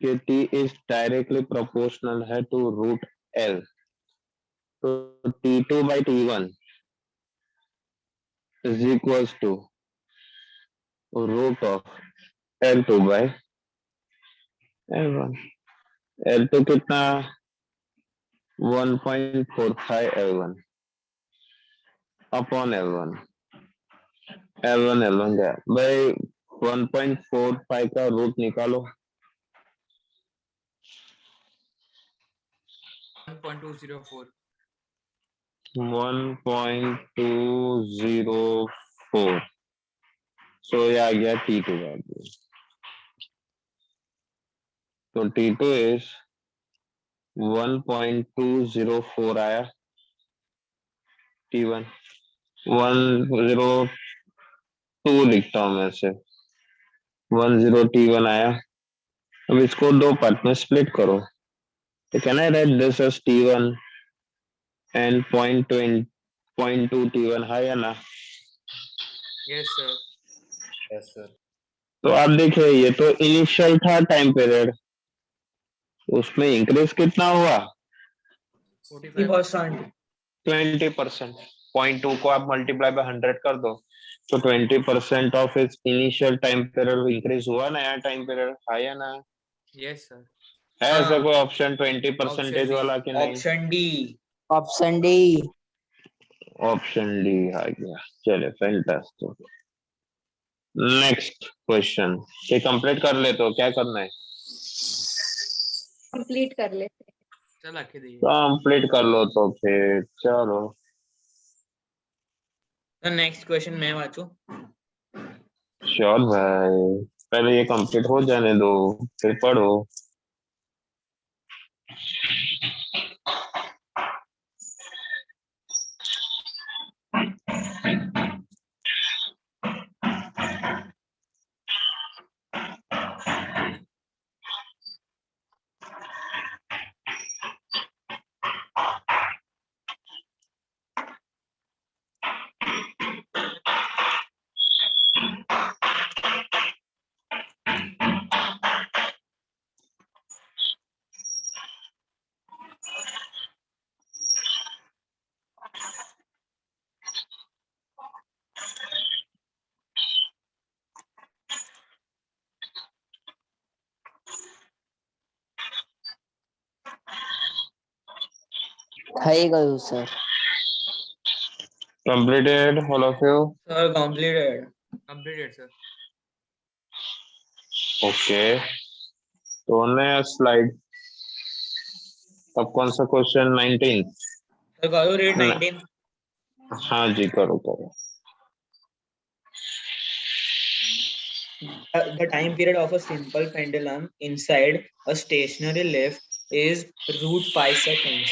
कि टी इज डायरेक्टली प्रोपोर्शनल है टू रूट एल। तो T2 by T1 is equals to root of L2 by L1। L2 कितना 1.45 L1 अपॉन L1। L1 गया भाई, 1.45 का रूट निकालो। 1.204। 1.204। सो ये आ गया T2 वैल्यू। तो T2 इज 1.204 आया, T1 102 लिखता हूँ मैं से, 10 T1 आया। अब इसको दो पार्ट में स्प्लिट करो, तो can I write this as T1 and 0.2 T1 है या ना? Yes sir. Yes, sir. तो आप देखिए ये तो इनिशियल था टाइम पीरियड, उसमें इंक्रीज कितना हुआ? 45%। 20%। 0.2 को आप मल्टीप्लाई बाय 100 कर दो, तो 20% of its initial time period increase हुआ नया टाइम पीरियड, है या ना? Yes sir. है ऐसा हाँ। कोई ऑप्शन 20% D। वाला कि नहीं? Option D. Option D. Option D आ गया, चले फैंटास्टिक। नेक्स्ट क्वेश्चन, ये कंप्लीट कर ले तो क्या करना है? कंप्लीट कर लेते हैं। चल आके दिए। कंप्लीट कर लो तो फिर चलो। तो नेक्स्ट क्वेश्चन मैं वाचूं। श्योर भाई, पहले ये कंप्लीट हो जाने दो फिर पढ़ो। થઈ ગયું sir. Completed all of you? Sir completed. Completed sir. Okay, तो नया स्लाइड। अब कौन सा क्वेश्चन? 19। सर करो रीड 19। हाँ जी करो करो। The time period of a simple pendulum inside a stationary lift is root 5 seconds.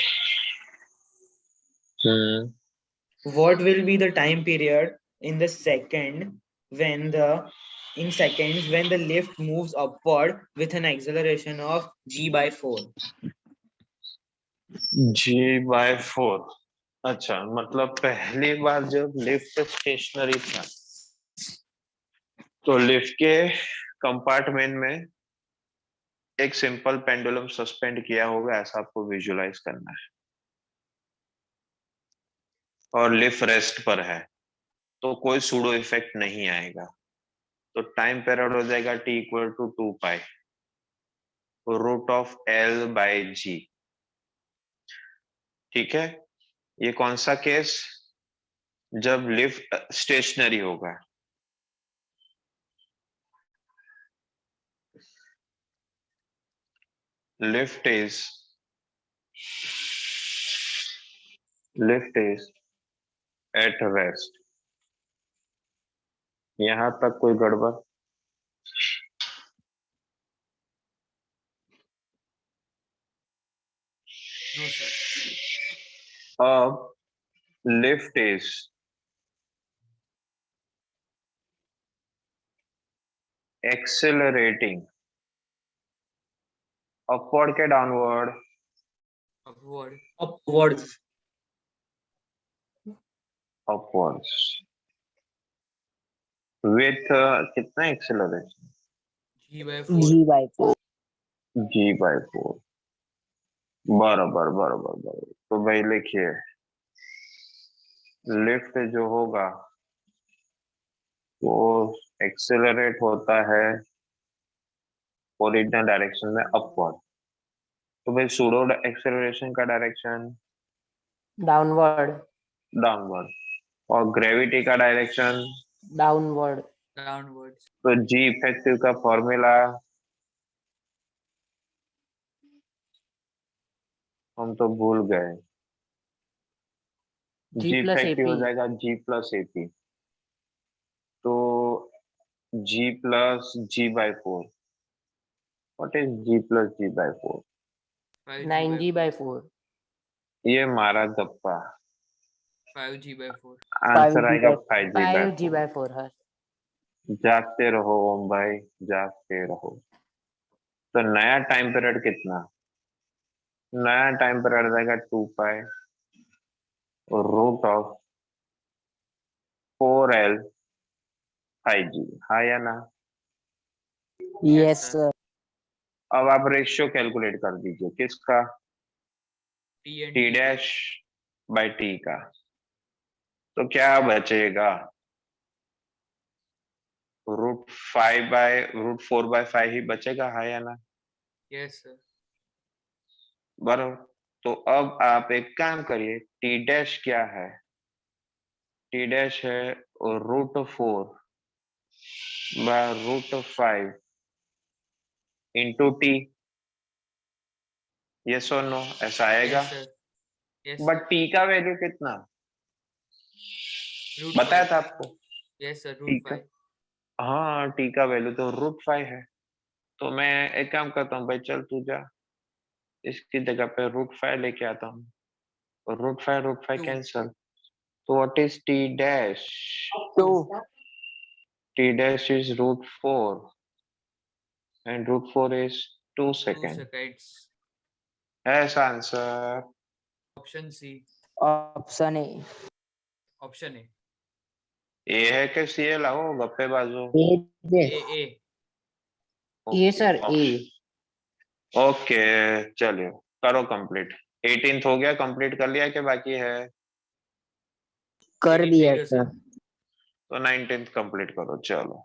What will be the time period in the second when in seconds when the lift moves upward with an acceleration of g/4? G/4। अच्छा, मतलब पहली बार जब lift stationery था तो lift के compartment में एक simple pendulum suspend किया होगा, ऐसा आपको विजुलाइज करना है। और लिफ्ट रेस्ट पर है तो कोई सूडो इफेक्ट नहीं आएगा, तो टाइम पीरियड हो जाएगा T equal to 2 pi root of L by G। ठीक है, ये कौन सा केस? जब लिफ्ट स्टेशनरी होगा। Lift is at rest. यहां तक कोई गड़बड़? No sir. अब लिफ्ट इज एक्सेलरेटिंग अपवर्ड के downward? Upward. upwards. Upwards with कितना acceleration? G by 4. G by 4. G/4 बराबर बराबर बराबर। तो भाई लिखिए लिफ्ट जो होगा वो एक्सेलरेट होता है ओरिजिनल डायरेक्शन में अपवर्ड। तो भाई सूडो एक्सेलरेशन का डायरेक्शन Downward. डाउनवर्ड और ग्रेविटी का डायरेक्शन Downward. Downwards. तो जी इफेक्टिव का फॉर्मूला हम तो भूल गए। G जी plus इफेक्टिव हो AP. जाएगा जी प्लस एपी। तो G plus G/4 what is G plus G/4? 5G 9G by by 4. 4. ये मारा गप्पा। 5G by 4. आंसर 5G आएगा by 5G 5G/4। by 4. हाँ. जागते रहो ओम भाई जागते रहो। तो नया टाइम पीरियड कितना? नया टाइम पीरियड रहेगा 2 पाई रूट ऑफ 4L 5G। हाँ या ना? Yes, sir. sir. अब आप रेशियो कैलकुलेट कर दीजिए किसका? T and T T dash by T का। तो क्या बचेगा? √4/5 ही बचेगा। हाँ या ना? Yes, sir. बराबर। तो अब आप एक काम करिए टी डैश क्या है? टी डैश है √4/√5 इंटू टी। यस और नो ऐसा आएगा? Yes, sir. Yes. But T का वैल्यू कितना Root बताया 5. था आपको? Yes, sir. टी Root का 5. हाँ टी का वैल्यू तो √5 है। तो मैं एक काम करता हूँ भाई चल तू जा इसकी जगह पे √5 लेके आता हूँ। √5 2. कैंसल। तो what is T dash? 2. T dash is √4 and √4 is 2 2 seconds. seconds. Yes, answer. Option C. Option A. Option A. ए है कि सी है? लाओ गप्पे बाजू। A. A. A sir. A. Okay चलिए करो कंप्लीट। 18th हो गया कंप्लीट कर लिया कि बाकी है? कर 18 दिया video, sir. सर. तो 19th कंप्लीट करो चलो।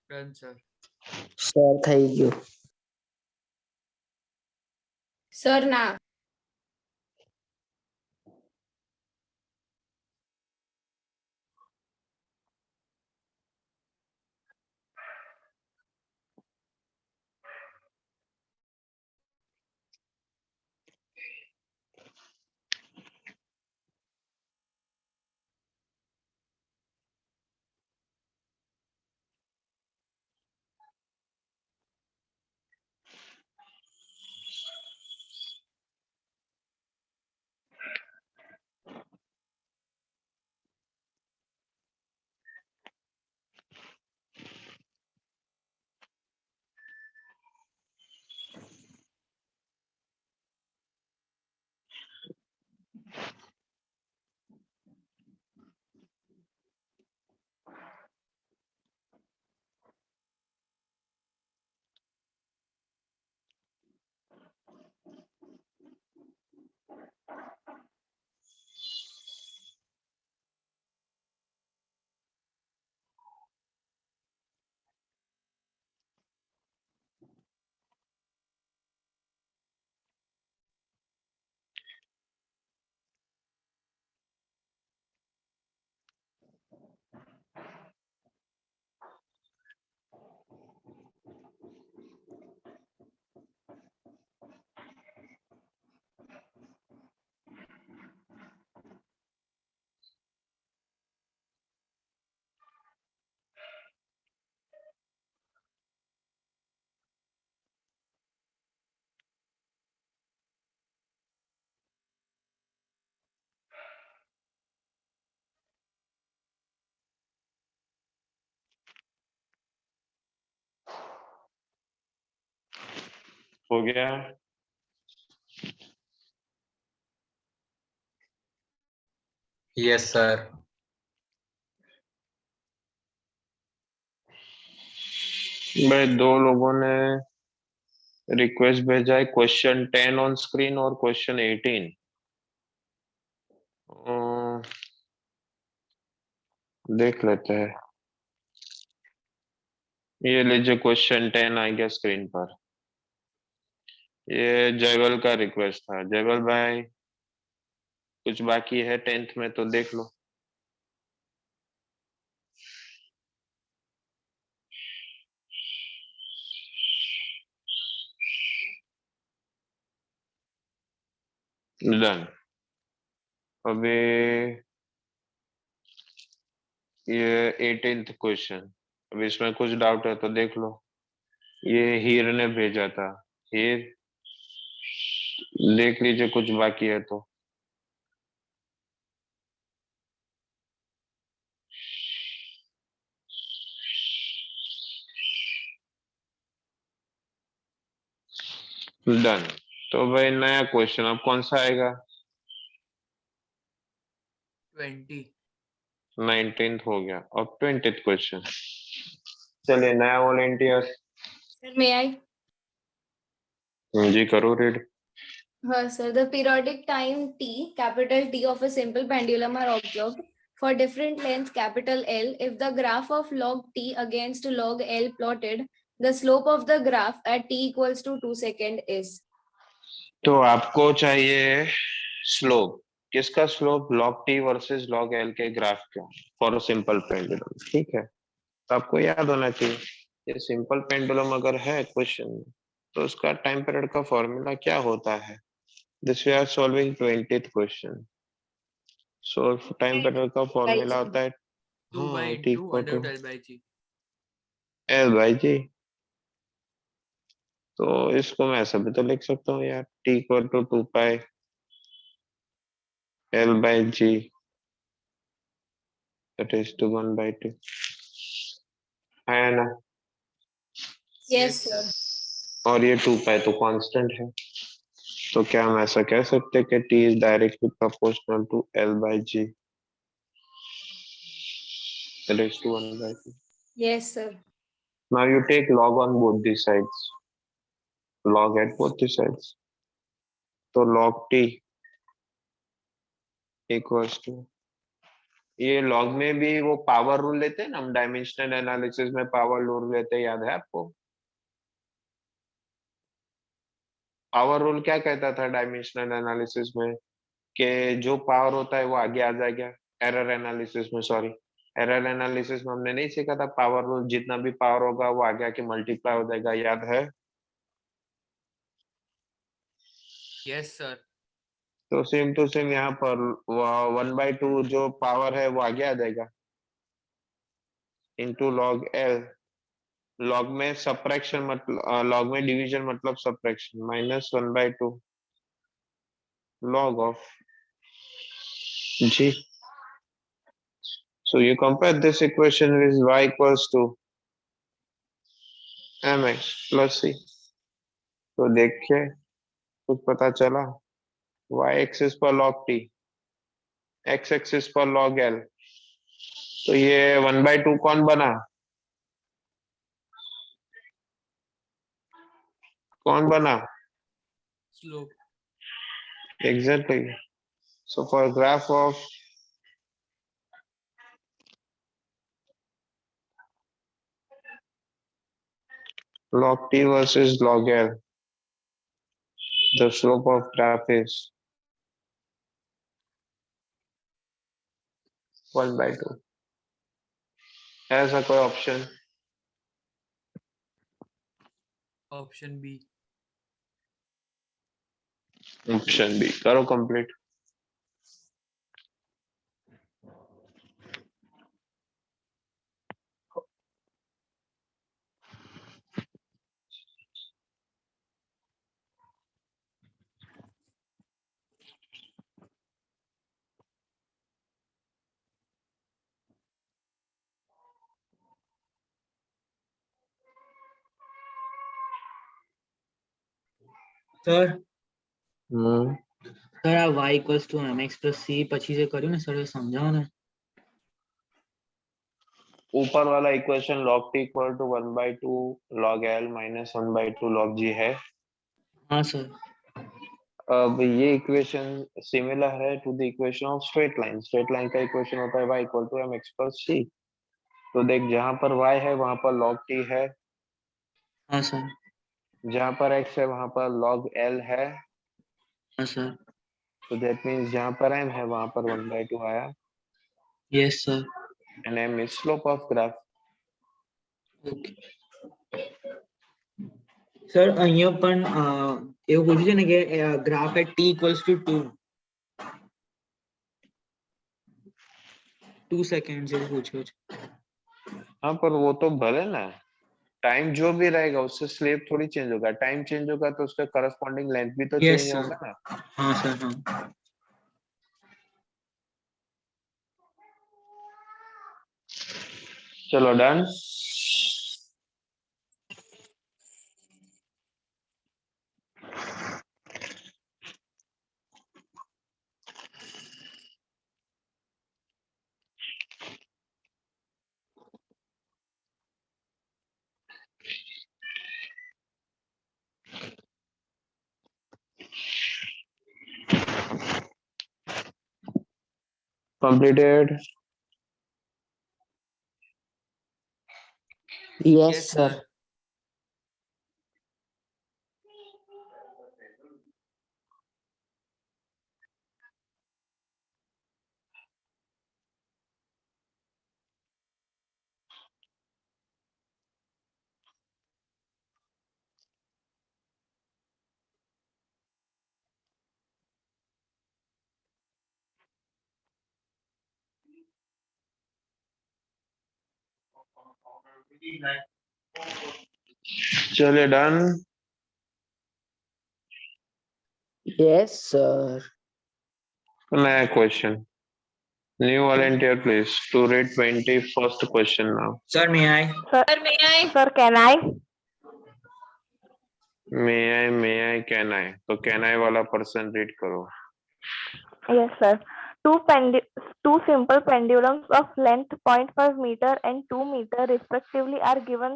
Done, sir. સર થઈ ગયું. સર ના. हो गया? Yes sir. भाई दो लोगों ने रिक्वेस्ट भेजा है, क्वेश्चन 10 ऑन स्क्रीन और क्वेश्चन 18। देख लेते हैं। ये लीजिए क्वेश्चन 10 आ गया स्क्रीन पर। ये जयवल का रिक्वेस्ट था। जयवल भाई कुछ बाकी है 10th में तो देख लो। डन। अभी ये 18th क्वेश्चन। अभी इसमें कुछ डाउट है तो देख लो। ये हीर ने भेजा था। हीर देख लीजिए कुछ बाकी है तो। डन। तो भाई नया क्वेश्चन अब कौन सा आएगा? 20। 19th हो गया, अब 20th क्वेश्चन। चलिए नया वॉलेंटियर। Sir, may I? जी करो read. Sir, the periodic time t, capital T of a simple pendulum are observed for different length capital L. If the graph of log t against log L plotted, the slope of the graph at t equals to 2 second is. तो आपको चाहिए slope. किसका slope? Log T versus log L के graph का for a simple pendulum. ठीक है, तो आपको याद होना चाहिए ये सिंपल पेंडुलम अगर है क्वेश्चन में तो उसका टाइम पीरियड का फॉर्मूला क्या होता है। This we are solving 20th question. So time period का फॉर्मूला होता है 2 by T 2 equal under to root L by G। L by जी। तो इसको मैं ऐसा भी तो लिख सकता हूँ यार, T equal to 2 pi L by G, that is to 1 by 2, है ना? Yes, sir. और ये 2 पाई तो कांस्टेंट है। तो क्या हम ऐसा कह सकते हैं कि T is directly proportional to L by G, that is to 1 by 2। Yes, sir. Now you take log on both the sides, log at both the sides। तो log t इक्वल्स टू, ये log में भी वो power rule लेते हैं ना हम, dimensional analysis में पावर रूल लेते हैं, याद है आपको? पावर रूल क्या कहता था डायमेंशनल एनालिसिस में? कि जो पावर होता है वो आगे आ जाएगा। एरर एनालिसिस में, सॉरी, एरर एनालिसिस में हमने नहीं सीखा था पावर रूल, जितना भी पावर होगा वो आगे आके मल्टीप्लाई हो जाएगा, याद है? Yes sir. तो सेम टू सेम यहाँ पर 1/2 जो पावर है वो आगे आ जाएगा इनटू लॉग एल। लॉग में सब्ट्रैक्शन मतलब लॉग में डिवीजन मतलब subtraction, -1/2 log of g। So you compare this equation with y equals to mx plus c। तो देखिए कुछ पता चला? y एक्सिस पर log t, x एक्सिस पर log l। तो ये 1/2 कौन बना? कौन बना? Slope. Exactly। So for graph of log t versus log l, the slope of graph is 1/2। ऐसा कोई option? Option B. Option B करो कंप्लीट। સર हम्म સર આ y equals to mx plus c પછી જે કર્યું ને sir સમજાવો ને. ऊपर वाला equation log t equal to 1/2 log l minus 1/2 log g है. हाँ सर. अब ये इक्वेशन सिमिलर है to the equation of straight line. Straight line का इक्वेशन होता है y equal to mx plus c. तो देख जहां पर y है वहां पर log t है, हाँ सर. जहां पर x है वहां पर log l है. हाँ सर. तो दैट मीन्स जहां पर m है वहां पर 1/2 आया. Yes sir. And m is slope of graph. Okay sir અહીંયા પણ એવું પૂછ્યું છે ને કે graph at t equals to 2 seconds એવું પૂછ્યું છે. हाँ पर वो तो भले ना, टाइम जो भी रहेगा उससे स्लेब थोड़ी चेंज होगा. टाइम चेंज होगा तो उसका करस्पॉन्डिंग लेंथ भी तो Yes, चेंज sir. होगा ना. हाँ सर. हाँ. चलो done. Completed. Yes, Yes, sir. sir. चलिए डन. Yes, sir. नया question. New volunteer please to read 21st question now. Sir, may I? Sir, may I? Sir, can I? May I can I. तो can I वाला person read करो. Yes, sir. Two simple pendulums of length 0.5 meter and 2 meter respectively are given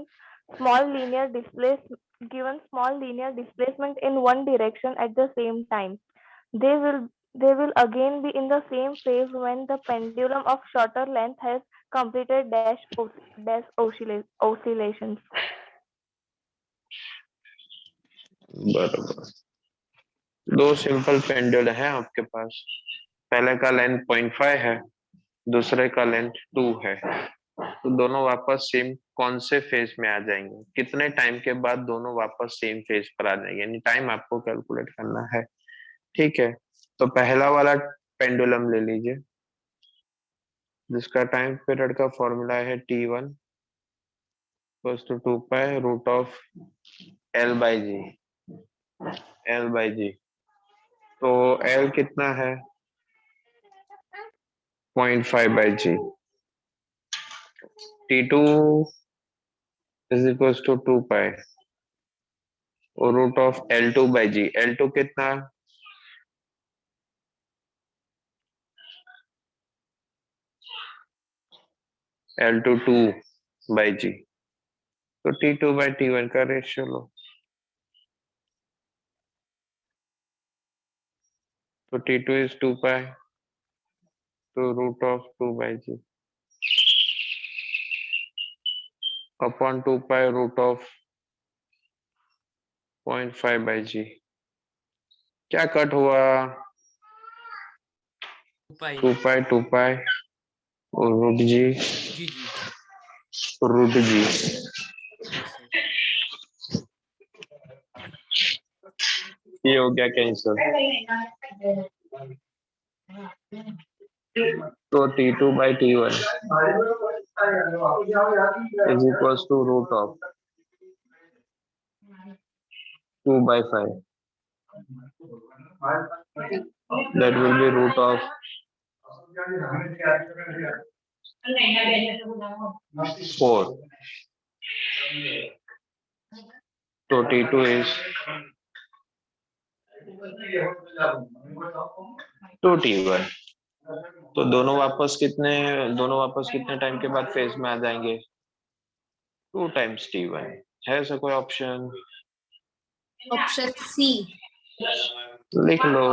small linear displacement in one direction at the same time. They will again be in the same phase when the pendulum of shorter length has completed dash oscillations. बराबर. दो simple pendulum है आपके पास. पहले का length 0.5 है, दूसरे का length 2 है. तो दोनों वापस सेम कौन से फेज में आ जाएंगे, कितने टाइम के बाद दोनों वापस सेम फेज पर आ जाएंगे, यानी टाइम आपको कैलकुलेट करना है. ठीक है. तो पहला वाला पेंडुलम ले लीजिए जिसका टाइम पीरियड का फॉर्मूला है t1 equals to 2 pi root of l by जी. तो l कितना है 0.5 by g. t2 is equals to 2 pi और root of l2 by ji. l2 कितना l2 2 बाई जी. तो t2 बाई t1 का रेशियो लो. तो t2 is 2 pi to root of 2 by g upon 2 pi root of 0.5 by g. क्या cut हुआ 2 pi और root g G. Root g. Yes, sir. ये हो गया कैंसिल. तो t2 by t1 is equals to root of 2 by 5. That will be root of 4. So t2 is two T1। तो दोनों वापस कितने टाइम के बाद फेज में आ जाएंगे? 2 टाइम्स T1। है ऐसा कोई ऑप्शन? Option C. लिख लो।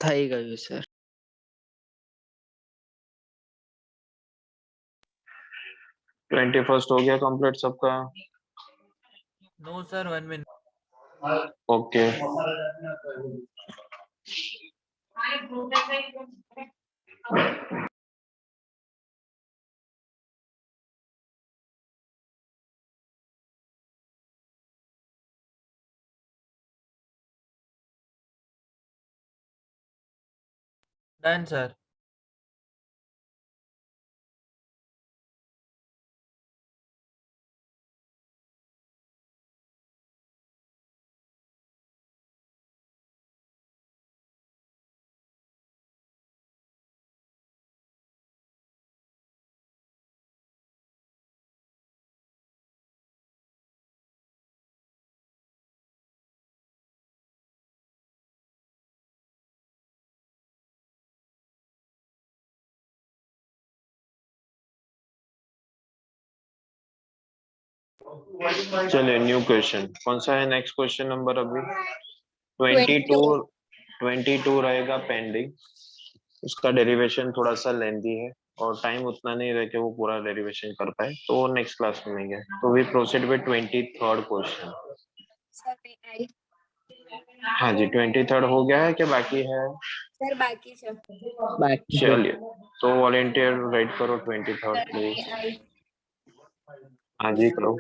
થઈ ગયું સર. 21st हो गया कंप्लीट सबका? No, sir, 1 minute. Okay. Done, sir. चलिए न्यू क्वेश्चन कौन सा है? नेक्स्ट क्वेश्चन नंबर अभी 22 रहेगा पेंडिंग। उसका डेरिवेशन थोड़ा सा लेंदी है और टाइम उतना नहीं रह के वो पूरा डेरिवेशन कर पाए, तो नेक्स्ट क्लास में मिलेंगे। तो we proceed with 23rd question. Sir हाँ जी 23rd हो गया है क्या बाकी है? बाकी सर। બાકી છે. चलिए तो वॉलेंटियर राइट करो 23rd प्लीज। हाँ जी करो।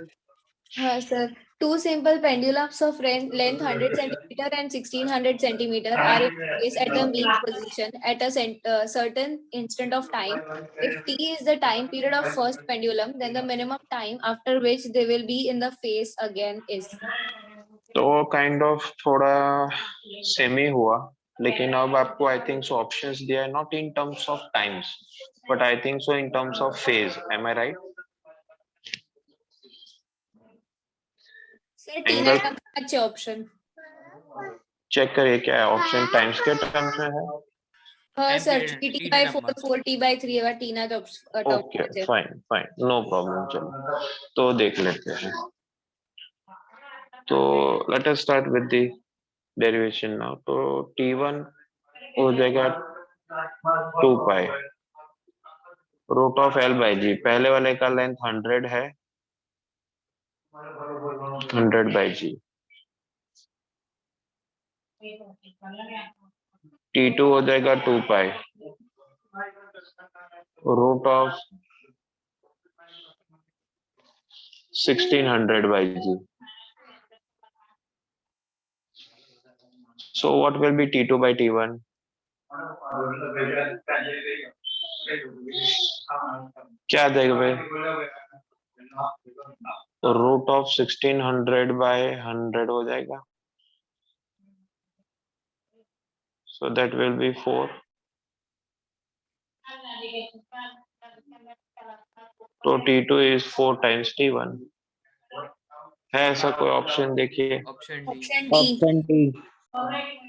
हाँ sir, two simple pendulums of length 100 centimeter and 1600 centimeter are in place at the mean position at a certain instant of time. If t is the time period of first pendulum, then the minimum time after which they will be in the phase again is. तो kind of थोड़ा semi हुआ, लेकिन अब आपको आई think सो options दिया है not in terms of times but I think so in terms of phase. Am I right? Sir Tina का अच्छा ऑप्शन चेक करिए क्या है ऑप्शन टाइम्स के टर्म्स में है। हाँ Time sir, period, 3t/4 4t/3 है टीना का okay fine fine no problem. चलो तो देख लेते हैं। तो let us start with the derivation now. तो t1 हो जाएगा 2 पाई root of l by g. पहले वाले का लेंथ 100 है, 100 बाई जी। t2 हो जाएगा 2 पाई root of 1600 by G. So what will be T2 by T1? क्या आ जाएगा भाई? रूट ऑफ 1600 बाय 100 हो जाएगा, so that will be 4। तो T2 is 4 times T1। है ऐसा कोई ऑप्शन? देखिए Option D. Option D. Option D.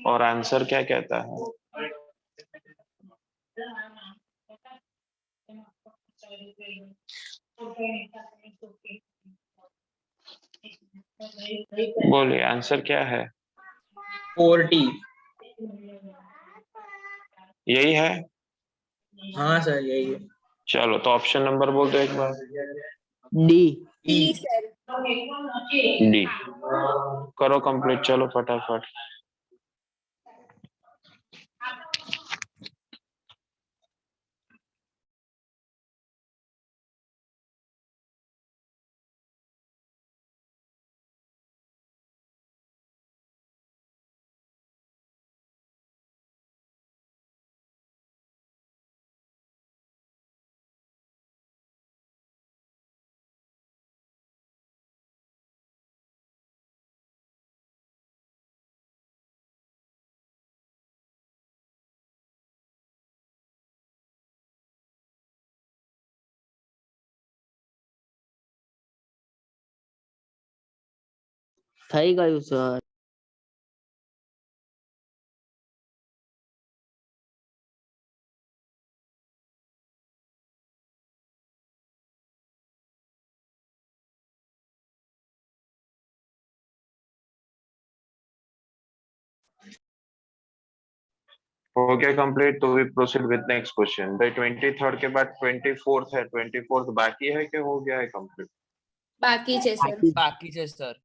और आंसर क्या कहता है? बोलिए आंसर क्या है? 4t। यही है? हाँ सर यही है। चलो तो ऑप्शन नंबर बोल दो एक बार। डी। T sir. डी। करो कंप्लीट, चलो फटाफट। થઈ ગયું સર. हो गया कंप्लीट, तो we proceed with next question. भाई 23rd के बाद 24th है, 24th बाकी है कि हो गया है कंप्लीट? बाकी छे सर। बाकी है sir.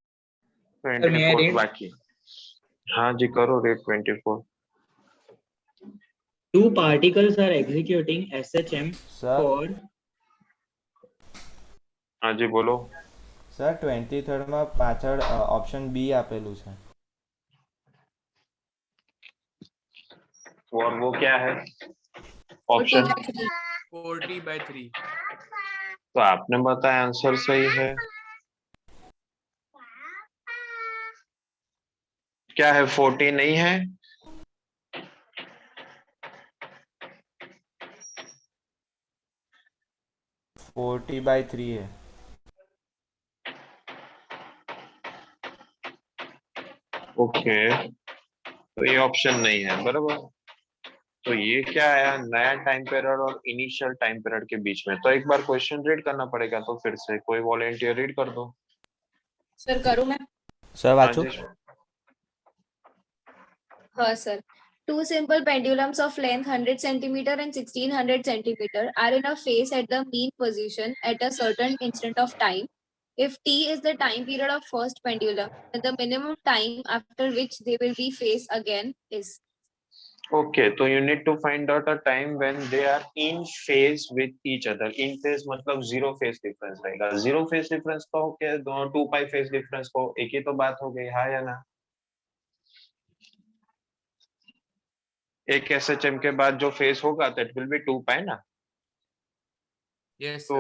Sir, may I 24th read? बाकी। हाँ जी करो red 24। Two particles are executing SHM sir for हाँ जी बोलो। સર 23rd માં પાછળ ઓપ્શન બી આપેલું છે. और वो क्या है ऑप्शन? 40/3। तो आपने बताया आंसर सही है। क्या है 40 नहीं है? 40/3 है. ओके तो ये ऑप्शन नहीं है बराबर। तो ये क्या आया, नया टाइम पीरियड और इनिशियल टाइम पीरियड के बीच में। तो एक बार क्वेश्चन रीड करना पड़ेगा, तो फिर से कोई वॉलेंटियर रीड कर दो। सर करूँ मैं? સર हाँ વાંચું. जी। हाँ sir. Two simple pendulums of length 100 centimeter and 1600 centimeter are in a phase at the mean position at a certain instant of time. If t is the time period of first pendulum, then the minimum time after which they will be phase again is. Okay तो you need to find out a time when they are in phase with each other. In phase मतलब zero phase difference रहेगा। Zero phase difference को क्या, दोनों 2 pi phase difference को एक ही तो बात हो गई, हाँ या ना? एक एसएचएम के बाद जो फेज होगा दैट विल बी 2 पाई ना। यस तो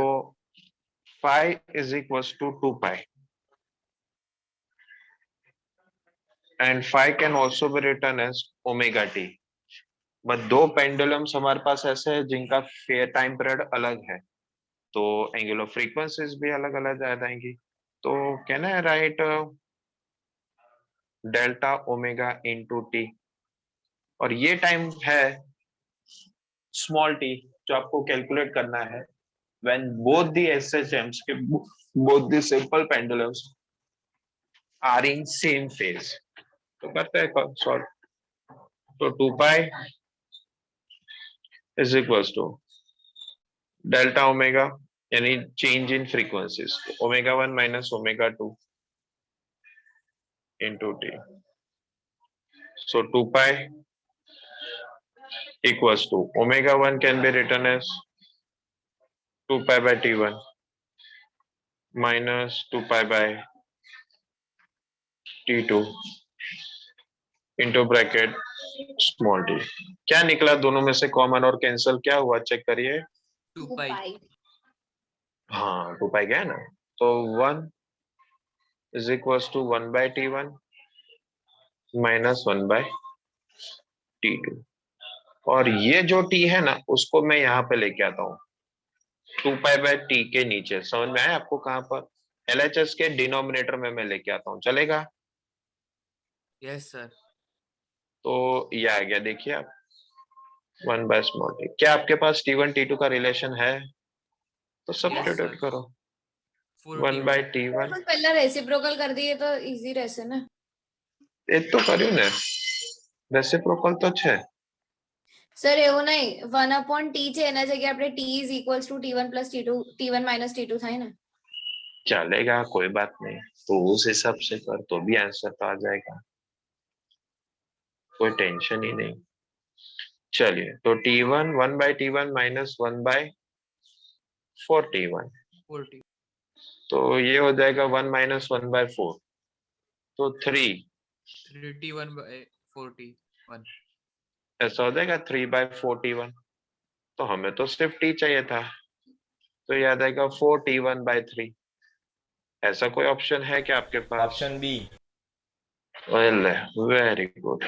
phi is equals to 2 pi and phi can also be written as omega t। But दो पेंडुलम्स हमारे पास ऐसे हैं जिनका टाइम पीरियड अलग है, तो एंगुलर फ्रीक्वेंसीज भी अलग अलग आ जाएंगी। तो can I right delta omega into T, और ये टाइम है स्मॉल टी जो आपको कैलकुलेट करना है when both the SHMs के both the simple pendulums are in same phase। तो करते हैं सॉल्व। तो 2 pi is equals to delta omega यानी change in frequencies, omega 1 minus omega 2 into t। So 2 pi equals to omega 1 can be written as 2 pi by t1 minus 2 pi by t2 into bracket small t। क्या निकला दोनों में से common और cancel क्या हुआ check करिए। 2 pi। हाँ 2 pi गया ना, तो 1 is equals to 1 by t1 minus 1 by t2। और ये जो t है ना उसको मैं यहाँ पे लेके आता हूँ 2 पाई बाय टी के नीचे। समझ में आया आपको? कहाँ पर? LHS के डिनोमिनेटर में मैं लेके आता हूँ, चलेगा? Yes sir. तो ये आ गया देखिए आप 1 बाय स्मॉल टी। क्या आपके पास T1 T2 का रिलेशन है? तो सब्स्टिट्यूट sir। करो। 1 by t1 तो पहला रेसिप्रोकल कर दिए तो इजी રહેશે ને. એ તો કર્યું ને, રેસિપ્રોકલ તો છે. સર એવું નહીં, 1/t છે એના જગ્યાએ આપણે t is equals to t1 plus t2 t1 minus t2 થાય ને. चलेगा, कोई बात नहीं, तो उस हिसाब से कर तो भी आंसर तो आ जाएगा, कोई टेंशन ही नहीं. चलिए, तो t1 1 by t1 minus 1 by 4t1, 40 तो ये हो जाएगा 1 minus 1 by 4, तो 3, 3t1 by 41. ऐसा हो जाएगा 3 by 4t1. तो हमें तो सिर्फ t चाहिए था, तो याद आएगा 4t1 by 3. ऐसा कोई ऑप्शन है क्या आपके पास? Option B. Very good.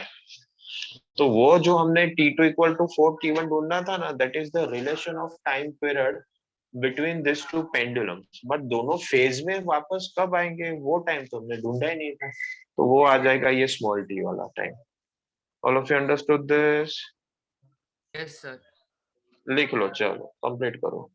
तो वो जो हमने t2 इक्वल टू 4t1 ढूंढना था ना, that is the relation of time period between this two pendulums. But दोनों फेज में वापस कब आएंगे वो टाइम तो हमने ढूंढा ही नहीं था, तो वो आ जाएगा ये स्मॉल t वाला time. All of you understood this? Yes, sir. लिख लो, चलो कंप्लीट करो.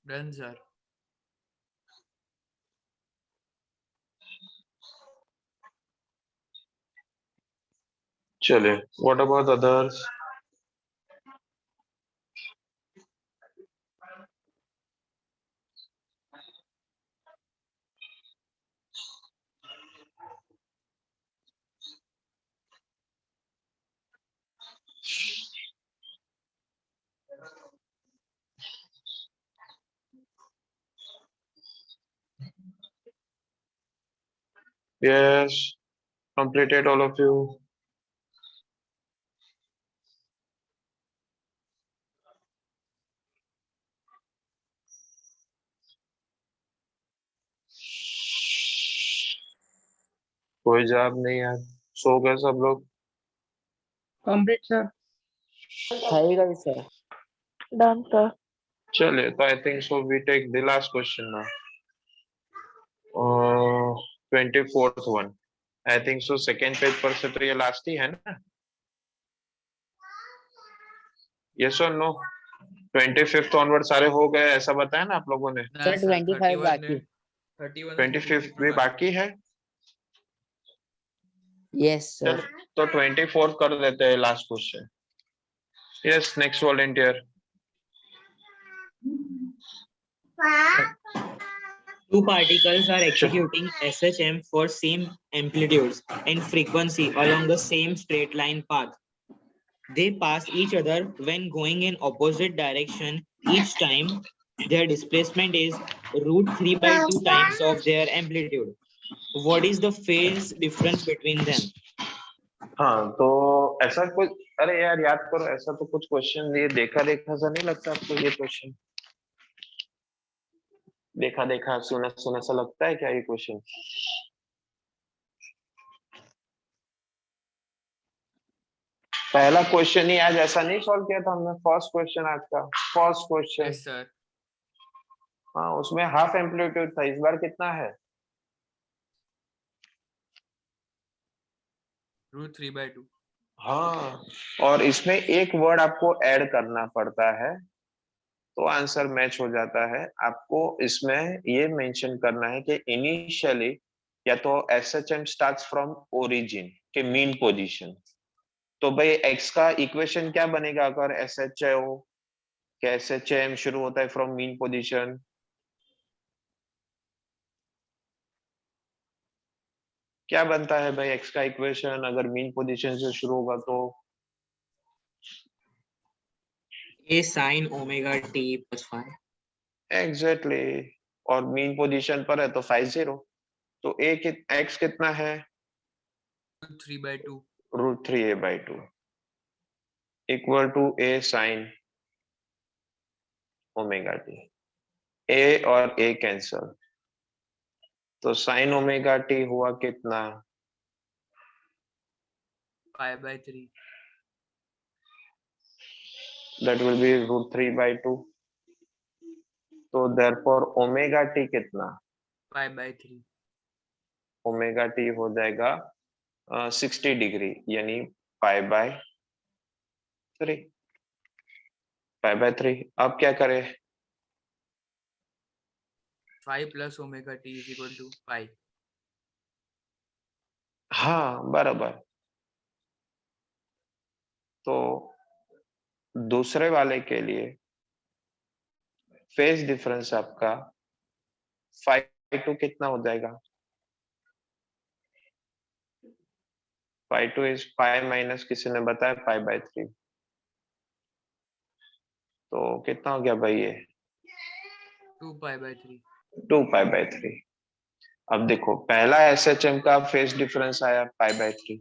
Done, sir. चलिए, what about others? Yes, completed all of you. कोई जवाब नहीं यार, सो गए सब लोग? Complete sir. થઈ ગયું સર. Done, sir. चलिए, तो I think so we take the last question now. 24th one. I think so second page पर से तो ये लास्ट ही है ना? यस और नो? 25th ऑनवर्ड सारे हो गए ऐसा बताया ना आप लोगों ने? ना सर सर, 25 बाकी. 31 25th भी बाकी है? यस चलो, सर. तो 24th कर देते हैं last question. Yes, next volunteer. Two particles are executing SHM for same amplitudes and frequency along the same straight line path. They pass each other when going in opposite direction. Each time their displacement is √3 by 2 times of their amplitude. What is the phase difference between them? हाँ, तो ऐसा कुछ, अरे यार याद करो, ऐसा तो कुछ क्वेश्चन ये देखा देखा सा नहीं लगता आपको? ये क्वेश्चन देखा देखा सुना सुना सा लगता है क्या ये क्वेश्चन? पहला क्वेश्चन ही आज ऐसा नहीं सॉल्व किया था हमने? फर्स्ट क्वेश्चन आज का, फर्स्ट क्वेश्चन. Yes, sir. हाँ, उसमें हाफ एम्पलीट्यूड था. इस बार कितना है? √3 by 2. हाँ, और इसमें एक वर्ड आपको ऐड करना पड़ता है तो आंसर मैच हो जाता है. आपको इसमें ये मेंशन करना है कि इनिशियली या तो SHM स्टार्ट्स फ्रॉम ओरिजिन के मीन पोजीशन. तो भाई एक्स का इक्वेशन क्या बनेगा अगर SHO के SHM शुरू होता है फ्रॉम मीन पोजीशन? क्या बनता है भाई एक्स का इक्वेशन अगर मीन पोजीशन से शुरू होगा तो? A sin omega t plus phi. Exactly. और मीन पोजीशन पर है तो phi 0. तो एक्स कितना है? √3 by 2. √3a/2. Equal to a sine omega t. A और ए कैंसल, तो साइन ओमेगा टी हुआ कितना? pi/3. That will be √3/2। तो देयरफॉर ओमेगा टी कितना? pi/3. ओमेगा टी हो जाएगा 60 डिग्री, यानी pi/3। pi/3। अब क्या करें? 5 plus omega t is equal to pi. हाँ बराबर। तो दूसरे वाले के लिए फेज डिफरेंस आपका 5/2 कितना हो जाएगा? 5/2 इज पाई माइनस, किसी ने बताया pi/3। तो कितना हो गया भाई ये? 2 pi/3. 2 pi/3। अब देखो पहला SHM का फेज डिफरेंस आया pi/3।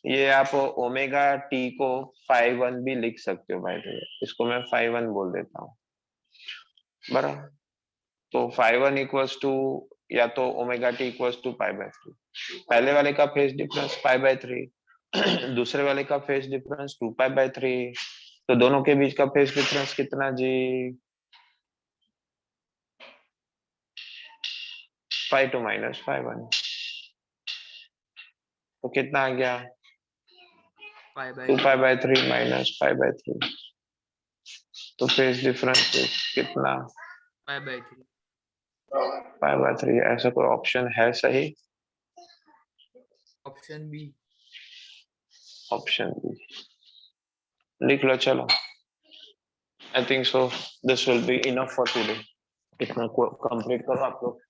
ये आप ओमेगा टी को phi1 भी लिख सकते हो भाई, इसको मैं phi1 बोल देता हूँ, बराबर। तो phi1 इक्वल्स टू या तो omega T equals to pi/3। पहले वाले का फेज डिफरेंस pi/3, दूसरे वाले का फेज डिफरेंस 2 pi/3। तो दोनों के बीच का फेज डिफरेंस कितना जी? phi2 minus phi1। तो कितना आ गया? 2 pi/3. pi/3 minus pi/3। तो फेज डिफरेंस कितना? pi/3. pi/3। ऐसा कोई ऑप्शन है सही? Option B. ऑप्शन बी लिख लो। चलो, आई think so this will be enough for today. इतना कंप्लीट करो आप लोग।